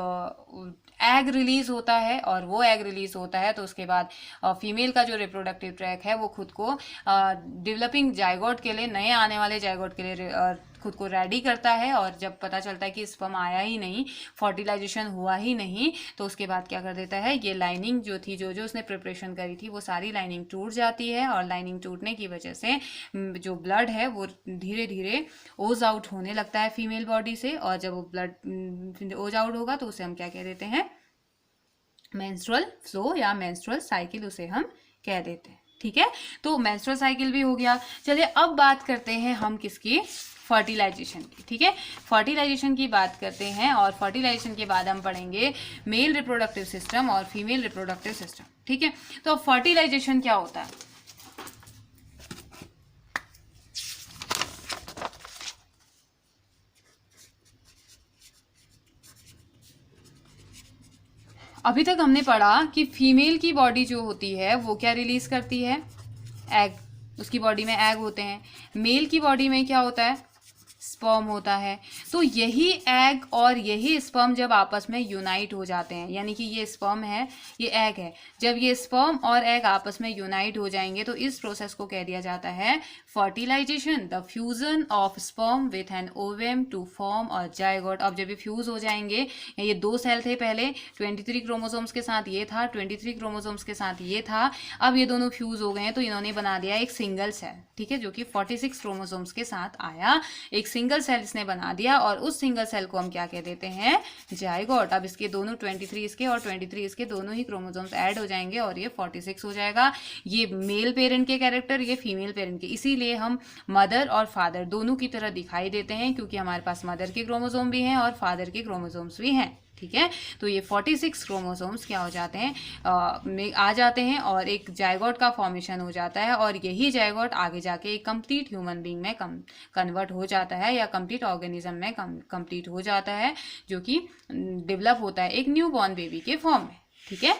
एग रिलीज होता है, और वो एग रिलीज होता है तो उसके बाद फीमेल का जो रिप्रोडक्टिव ट्रैक है वो खुद को डेवलपिंग जायगोट के लिए, नए आने वाले जायगोट के लिए खुद को रेडी करता है। और जब पता चलता है कि स्पर्म आया ही नहीं, फर्टिलाइजेशन हुआ ही नहीं, तो उसके बाद क्या कर देता है, ये लाइनिंग जो थी, जो उसने प्रिपरेशन करी थी, वो सारी लाइनिंग टूट जाती है। और लाइनिंग टूटने की वजह से जो ब्लड है वो धीरे धीरे ओज आउट होने लगता है फीमेल बॉडी से। और जब वो ब्लड ओज आउट होगा तो उसे हम क्या कह देते हैं, मेंस्ट्रुअल फ्लो या मेंस्ट्रुअल साइकिल उसे हम कह देते हैं। ठीक है, तो मेंस्ट्रुअल साइकिल भी हो गया। चलिए अब बात करते हैं हम किसकी, फर्टिलाइजेशन की। ठीक है, फर्टिलाइजेशन की बात करते हैं, और फर्टिलाइजेशन के बाद हम पढ़ेंगे मेल रिप्रोडक्टिव सिस्टम और फीमेल रिप्रोडक्टिव सिस्टम। ठीक है, तो फर्टिलाइजेशन क्या होता है, अभी तक हमने पढ़ा कि फीमेल की बॉडी जो होती है वो क्या रिलीज करती है, एग, उसकी बॉडी में एग होते हैं। मेल की बॉडी में क्या होता है, स्पर्म होता है। तो यही एग और यही स्पर्म जब आपस में यूनाइट हो जाते हैं, यानी कि ये स्पर्म है, ये एग है, जब ये स्पर्म और एग आपस में यूनाइट हो जाएंगे तो इस प्रोसेस को कह दिया जाता है fertilisation, the fusion of sperm with an ovum to form a zygote. अब जब ये फ्यूज हो जाएंगे, ये दो सेल थे पहले, 23 क्रोमोसोम्स के साथ ये था, 23 क्रोमोसोम्स के साथ ये था, अब ये दोनों फ्यूज हो गए हैं तो इन्होंने बना दिया एक सिंगल सेल। ठीक है, जो कि 46 क्रोमोसोम्स के साथ आया, एक सिंगल सेल इसने बना दिया, और उस सिंगल सेल को हम क्या कह देते हैं, जायगोट। अब इसके दोनों 23 इसके और 23 इसके दोनों ही क्रोमोसोम्स ऐड हो जाएंगे और ये 46 हो जाएगा। ये मेल पेरेंट के कैरेक्टर, ये फीमेल पेरेंट के, इसीलिए हम मदर और फादर दोनों की तरह दिखाई देते हैं, क्योंकि हमारे पास मदर के क्रोमोसोम भी हैं और फादर के क्रोमोसोम्स भी हैं। ठीक है, तो ये 46 क्रोमोसोम्स क्या हो जाते हैं, आ जाते हैं और एक जायगोट का फॉर्मेशन हो जाता है, और यही जायगोट आगे जाके एक कंप्लीट ह्यूमन बीइंग में कन्वर्ट हो जाता है, या कंप्लीट ऑर्गेनिज्म में कंप्लीट हो जाता है, जो कि डेवलप होता है एक न्यू बॉर्न बेबी के फॉर्म में। ठीक है,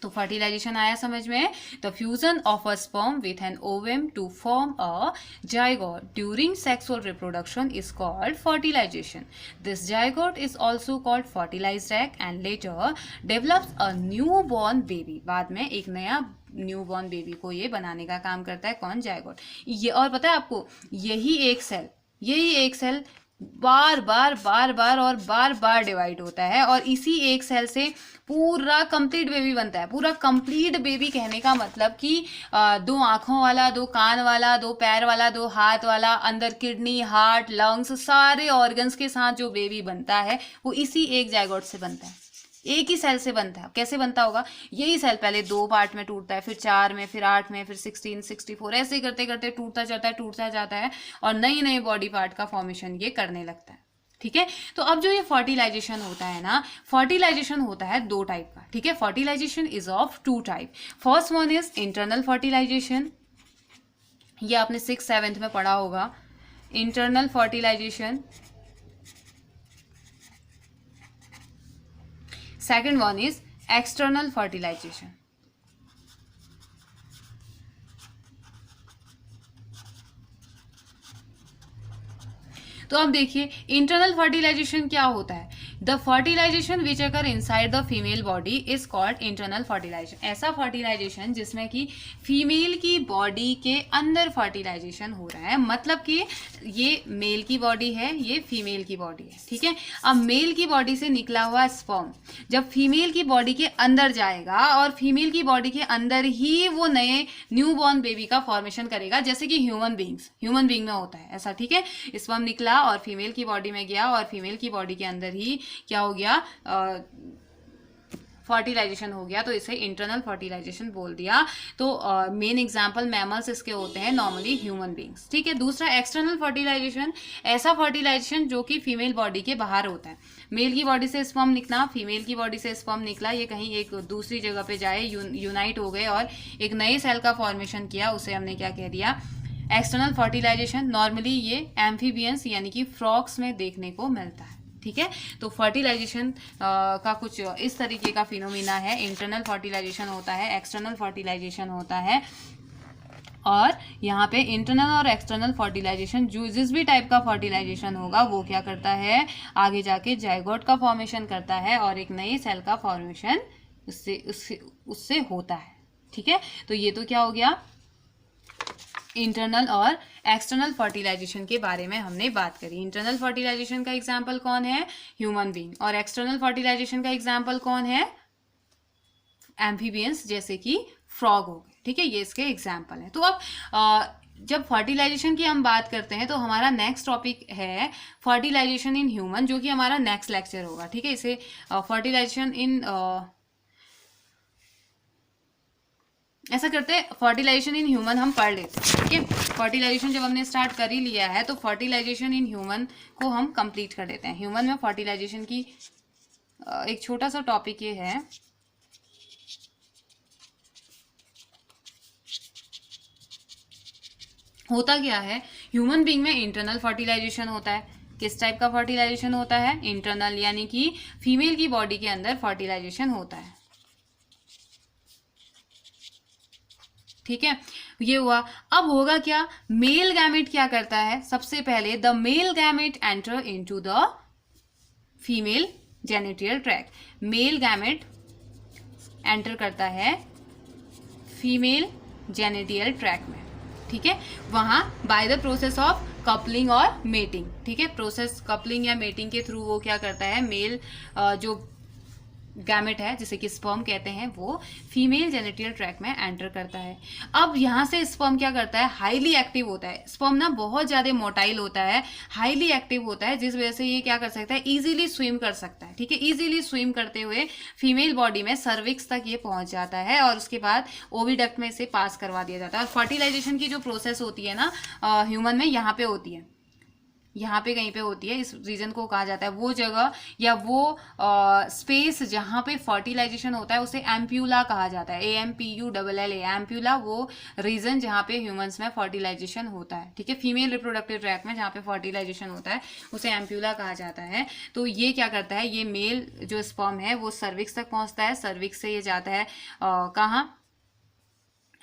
तो फर्टिलाइजेशन आया समझ में, the fusion of a sperm with an ovum to form a zygote during sexual reproduction is called fertilisation. This zygote is also called fertilised egg and later develops a new born baby. बाद में एक नया new born baby को ये बनाने का काम करता है, कौन, जायगोट। ये, और पता है आपको, यही एक सेल बार बार डिवाइड होता है, और इसी एक सेल से पूरा कंप्लीट बेबी बनता है। पूरा कंप्लीट बेबी कहने का मतलब कि 2 आंखों वाला, 2 कान वाला, 2 पैर वाला, 2 हाथ वाला, अंदर किडनी, हार्ट, लंग्स, सारे ऑर्गन्स के साथ जो बेबी बनता है वो इसी एक जायगोट से बनता है, एक ही सेल से बनता है। कैसे बनता होगा, यही सेल पहले 2 पार्ट में टूटता है, फिर 4 में, फिर 8 में, फिर 16, 64, ऐसे ही करते करते टूटता जाता है और नई नई बॉडी पार्ट का फॉर्मेशन ये करने लगता है। ठीक है, तो अब जो ये फर्टिलाइजेशन होता है ना, फर्टिलाइजेशन होता है 2 टाइप का। ठीक है, fertilisation is of 2 type. First one is internal fertilisation, ये आपने 6th 7th में पढ़ा होगा। Internal fertilisation second one is external fertilisation. तो अब देखिए इंटरनल फर्टिलाइजेशन क्या होता है। The fertilisation which occur inside the female body is called internal fertilisation. ऐसा फर्टिलाइजेशन जिसमें कि फीमेल की बॉडी के अंदर फर्टिलाइजेशन हो रहा है, मतलब कि ये मेल की बॉडी है, ये फीमेल की बॉडी है, ठीक है। अब मेल की बॉडी से निकला हुआ स्पर्म जब फीमेल की बॉडी के अंदर जाएगा और फीमेल की बॉडी के अंदर ही वो नए न्यू बॉर्न बेबी का फॉर्मेशन करेगा, जैसे कि ह्यूमन बींग में होता है ऐसा, ठीक है। स्पर्म निकला और फीमेल की बॉडी में गया और फीमेल की बॉडी के अंदर ही क्या हो गया, फर्टिलाइजेशन हो गया, तो इसे इंटरनल फर्टिलाइजेशन बोल दिया। तो मेन एग्जांपल मैमल्स इसके होते हैं, नॉर्मली ह्यूमन बींग्स, ठीक है। दूसरा एक्सटर्नल फर्टिलाइजेशन, ऐसा फर्टिलाइजेशन जो कि फीमेल बॉडी के बाहर होता है। मेल की बॉडी से स्पर्म निकला, फीमेल की बॉडी से स्पर्म निकला, ये कहीं एक दूसरी जगह पे जाए, यूनाइट हो गए और एक नए सेल का फॉर्मेशन किया, उसे हमने क्या कह दिया, एक्सटर्नल फर्टिलाइजेशन। नॉर्मली ये एम्फीबियंस यानी कि फ्रॉग्स में देखने को मिलता है, ठीक है। तो फर्टिलाइजेशन का कुछ इस तरीके का फिनोमिना है। इंटरनल फर्टिलाइजेशन होता है, एक्सटर्नल फर्टिलाइजेशन होता है, और यहाँ पे इंटरनल और एक्सटर्नल फर्टिलाइजेशन जो जिस भी टाइप का फर्टिलाइजेशन होगा वो क्या करता है, आगे जाके जाइगोट का फॉर्मेशन करता है और एक नए सेल का फॉर्मेशन उससे होता है, ठीक है। तो ये तो क्या हो गया, इंटरनल और एक्सटर्नल फर्टिलाइजेशन के बारे में हमने बात करी। इंटरनल फर्टिलाइजेशन का एग्जाम्पल कौन है, ह्यूमन बीइंग, और एक्सटर्नल फर्टिलाइजेशन का एग्जाम्पल कौन है, एम्फीबियंस जैसे कि फ्रॉग हो गए, ठीक है। ये इसके एग्जाम्पल है। तो अब जब फर्टिलाइजेशन की हम बात करते हैं तो हमारा नेक्स्ट टॉपिक है फर्टिलाइजेशन इन ह्यूमन, जो कि हमारा नेक्स्ट लेक्चर होगा, ठीक है। इसे फर्टिलाइजेशन इन ऐसा करते हैं, फर्टिलाइजेशन इन ह्यूमन हम पढ़ लेते हैं, ठीक है। फर्टिलाइजेशन जब हमने स्टार्ट कर ही लिया है तो फर्टिलाइजेशन इन ह्यूमन को हम कंप्लीट कर देते हैं। ह्यूमन में फर्टिलाइजेशन की एक छोटा सा टॉपिक ये है, होता क्या है, ह्यूमन बीइंग में इंटरनल फर्टिलाइजेशन होता है। किस टाइप का फर्टिलाइजेशन होता है, इंटरनल, यानी कि फीमेल की बॉडी के अंदर फर्टिलाइजेशन होता है, ठीक है। ये हुआ। अब होगा क्या, मेल गैमेट क्या करता है, सबसे पहले the male gamete enter into the female genital tract. Male gamete enter करता है फीमेल जेनिटल ट्रैक्ट में, ठीक है। वहां by the process of coupling और मेटिंग, ठीक है। प्रोसेस कपलिंग या मेटिंग के थ्रू वो क्या करता है, मेल जो गैमेट है जिसे कि स्पर्म कहते हैं, वो फीमेल जेनिटल ट्रैक्ट में एंटर करता है। अब यहाँ से स्पर्म क्या करता है, हाईली एक्टिव होता है। स्पर्म ना बहुत ज़्यादा मोटाइल होता है, हाईली एक्टिव होता है, जिस वजह से ये क्या कर सकता है, इजीली स्विम कर सकता है, ठीक है। इजीली स्विम करते हुए फीमेल बॉडी में सर्विक्स तक ये पहुंच जाता है और उसके बाद ओविडक्ट में इसे पास करवा दिया जाता है। और फर्टिलाइजेशन की जो प्रोसेस होती है ना ह्यूमन में, यहाँ पे होती है, यहाँ पे कहीं पे होती है। इस रीजन को कहा जाता है, वो जगह या वो स्पेस जहाँ पे फर्टिलाइजेशन होता है उसे एम्प्यूला कहा जाता है, AMPULLA, एम्प्यूला, वो रीजन जहाँ पे ह्यूमंस में फर्टिलाइजेशन होता है, ठीक है। फीमेल रिप्रोडक्टिव ट्रैक्ट में जहाँ पे फर्टिलाइजेशन होता है उसे एम्प्यूला कहा जाता है। तो ये क्या करता है, ये मेल जो स्पर्म है वो सर्विक्स तक पहुँचता है, सर्विक्स से ये जाता है कहाँ,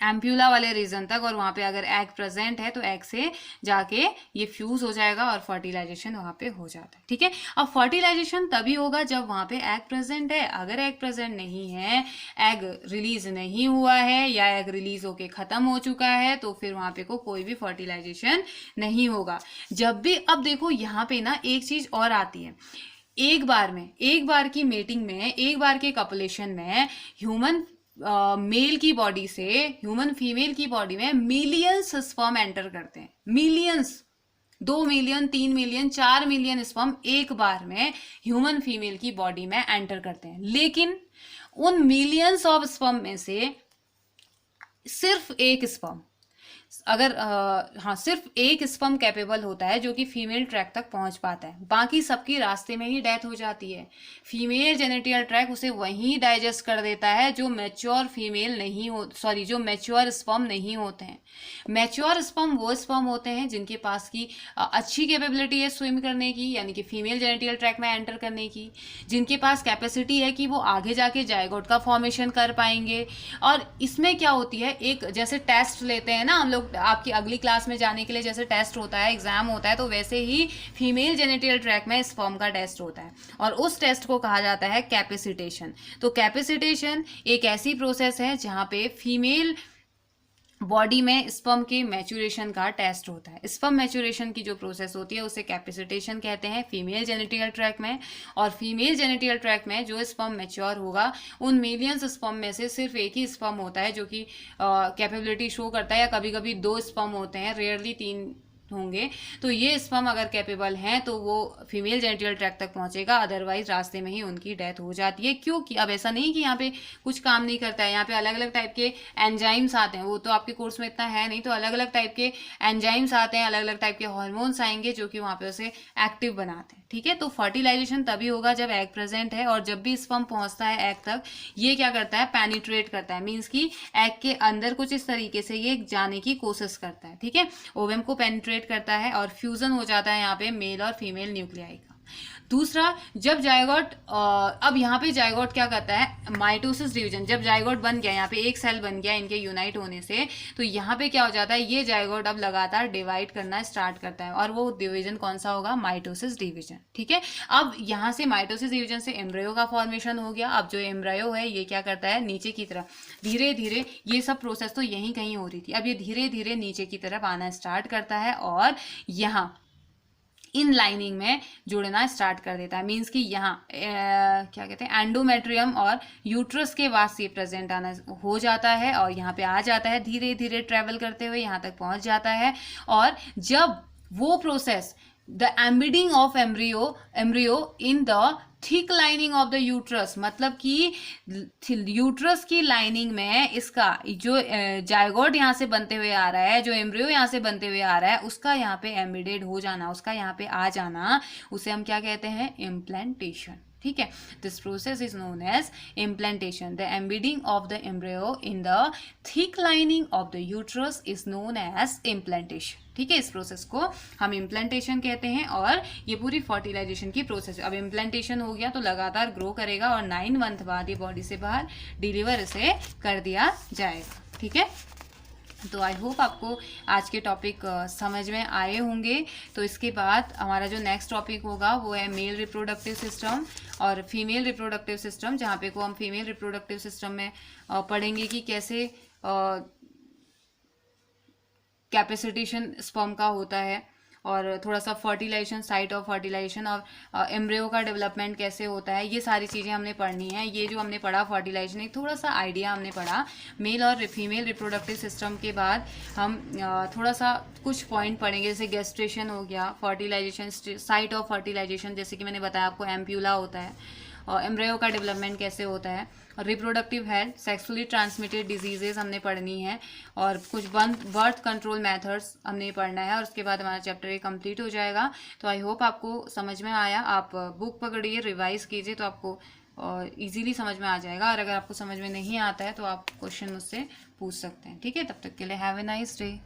एम्प्यूला वाले रीजन तक, और वहाँ पे अगर एग प्रेजेंट है तो एग से जाके ये फ्यूज हो जाएगा और फर्टिलाइजेशन वहाँ पे हो जाता है, ठीक है। अब फर्टिलाइजेशन तभी होगा जब वहाँ पे एग प्रेजेंट है। अगर एग प्रेजेंट नहीं है, एग रिलीज नहीं हुआ है या एग रिलीज होके खत्म हो चुका है, तो फिर वहाँ पे को कोई भी फर्टिलाइजेशन नहीं होगा। जब भी, अब देखो यहाँ पे ना एक चीज और आती है, एक बार की मेटिंग में, एक बार के कपुलेशन में ह्यूमन मेल की बॉडी से ह्यूमन फीमेल की बॉडी में मिलियंस स्पर्म एंटर करते हैं, millions, 2 million, 3 million, 4 million sperm एक बार में ह्यूमन फीमेल की बॉडी में एंटर करते हैं। लेकिन उन मिलियंस ऑफ स्पर्म में से सिर्फ एक स्पर्म अगर हाँ सिर्फ एक स्पर्म कैपेबल होता है जो कि फीमेल ट्रैक तक पहुंच पाता है, बाकी सबकी रास्ते में ही डेथ हो जाती है। फीमेल जेनिटल ट्रैक उसे वहीं डाइजेस्ट कर देता है जो मैच्योर फीमेल नहीं हो, सॉरी, जो मैच्योर स्पर्म नहीं होते हैं। मैच्योर स्पर्म वो स्पर्म होते हैं जिनके पास की अच्छी कैपेबिलिटी है स्विम करने की, यानी कि फीमेल जेनिटल ट्रैक में एंटर करने की, जिनके पास कैपेसिटी है कि वो आगे जाके जायगोट का फॉर्मेशन कर पाएंगे। और इसमें क्या होती है, एक जैसे टेस्ट लेते हैं ना हम लोग, आपकी अगली क्लास में जाने के लिए जैसे टेस्ट होता है, एग्जाम होता है, तो वैसे ही फीमेल जेनिटल ट्रैक में स्पर्म का टेस्ट होता है और उस टेस्ट को कहा जाता है कैपेसिटेशन। तो कैपेसिटेशन एक ऐसी प्रोसेस है जहां पे फीमेल बॉडी में स्पर्म के मैच्योरेशन का टेस्ट होता है। स्पर्म मैच्योरेशन की जो प्रोसेस होती है उसे कैपेसिटेशन कहते हैं फीमेल जेनिटल ट्रैक में। और फीमेल जेनिटल ट्रैक में जो स्पर्म मैच्योर होगा, उन मिलियंस स्पर्म में से सिर्फ एक ही स्पर्म होता है जो कि कैपेबिलिटी शो करता है, या कभी कभी 2 स्पर्म होते हैं, रेयरली 3 होंगे। तो ये स्पर्म अगर कैपेबल हैं तो वो फीमेल जेनिटल ट्रैक तक पहुंचेगा, अदरवाइज रास्ते में ही उनकी डेथ हो जाती है। क्योंकि अब ऐसा नहीं कि यहाँ पे कुछ काम नहीं करता है, यहाँ पे अलग अलग टाइप के एंजाइम्स आते हैं, वो तो आपके कोर्स में इतना है नहीं, तो अलग अलग टाइप के एंजाइम्स आते हैं, अलग अलग टाइप के हार्मोन्स आएंगे जो कि वहाँ पे उसे एक्टिव बनाते हैं। ठीक है, तो फर्टिलाइजेशन तभी होगा जब एग प्रेजेंट है, और जब भी स्पर्म पहुंचता है एग तक, ये क्या करता है, पेनिट्रेट करता है, मीन्स कि एग के अंदर कुछ इस तरीके से ये जाने की कोशिश करता है। ठीक है, ओवम को पेनिट्रेट करता है और फ्यूजन हो जाता है यहाँ पे मेल और फीमेल न्यूक्लियाई का। दूसरा, जब जायगोट, अब यहाँ पे जायगोट क्या करता है, माइटोसिस डिवीजन, जब जायगोट बन गया, यहाँ पे एक सेल बन गया इनके यूनाइट होने से, तो यहाँ पे क्या हो जाता है, ये जायगोट अब लगातार डिवाइड करना स्टार्ट करता है, और वो डिवीजन कौन सा होगा, माइटोसिस डिवीजन। ठीक है, अब यहाँ से माइटोसिस डिवीजन से एम्ब्रियो का फॉर्मेशन हो गया। अब जो एम्ब्रियो है ये क्या करता है, नीचे की तरफ धीरे धीरे, ये सब प्रोसेस तो यहीं कहीं हो रही थी, अब ये धीरे धीरे नीचे की तरफ आना स्टार्ट करता है और यहाँ इन लाइनिंग में जुड़ना स्टार्ट कर देता है। मीन्स कि यहाँ क्या कहते हैं, एंडोमेट्रियम और यूट्रस के वास से प्रेजेंट आना हो जाता है और यहाँ पे आ जाता है, धीरे धीरे ट्रेवल करते हुए यहाँ तक पहुँच जाता है। और जब वो process, the embedding of embryo in the thick lining of the uterus, मतलब कि यूट्रस की लाइनिंग में इसका जो जायगोट यहाँ से बनते हुए आ रहा है, जो एम्ब्रियो यहाँ से बनते हुए आ रहा है, उसका यहाँ पे एम्बिडेड हो जाना, उसका यहाँ पे आ जाना, उसे हम क्या कहते हैं, इम्प्लांटेशन। ठीक है, this process is known as implantation. The embedding of the embryo in the thick lining of the uterus is known as implantation. ठीक है, इस प्रोसेस को हम इम्प्लांटेशन कहते हैं और ये पूरी फर्टिलाइजेशन की प्रोसेस है। अब इम्प्लांटेशन हो गया तो लगातार ग्रो करेगा और 9 मंथ बाद ये बॉडी से बाहर डिलीवर इसे कर दिया जाएगा। ठीक है, तो आई होप आपको आज के टॉपिक समझ में आए होंगे। तो इसके बाद हमारा जो नेक्स्ट टॉपिक होगा वो है मेल रिप्रोडक्टिव सिस्टम और फीमेल रिप्रोडक्टिव सिस्टम, जहाँ पे को हम फीमेल रिप्रोडक्टिव सिस्टम में पढ़ेंगे कि कैसे कैपेसिटेशन स्पर्म का होता है, और थोड़ा सा फर्टिलाइजेशन, साइट ऑफ फर्टिलाइजेशन और एम्ब्रियो का डेवलपमेंट कैसे होता है, ये सारी चीज़ें हमने पढ़नी है। ये जो हमने पढ़ा फर्टिलाइजेशन, एक थोड़ा सा आइडिया हमने पढ़ा मेल और फीमेल रिप्रोडक्टिव सिस्टम के बाद हम थोड़ा सा कुछ पॉइंट पढ़ेंगे, जैसे गेस्ट्रेशन हो गया, फर्टिलाइजेशन, साइट ऑफ फर्टिलाइजेशन, जैसे कि मैंने बताया आपको एम्प्यूला होता है, और एम्ब्रियो का डेवलपमेंट कैसे होता है, और reproductive health, sexually transmitted diseases हमने पढ़नी है, और कुछ बर्थ कंट्रोल मेथड्स हमने पढ़ना है, और उसके बाद हमारा चैप्टर 1 कंप्लीट हो जाएगा। तो आई होप आपको समझ में आया। आप बुक पकड़िए, रिवाइज कीजिए, तो आपको इजीली समझ में आ जाएगा। और अगर आपको समझ में नहीं आता है तो आप क्वेश्चन मुझसे पूछ सकते हैं। ठीक है, तब तक के लिए हैव ए नाइस डे।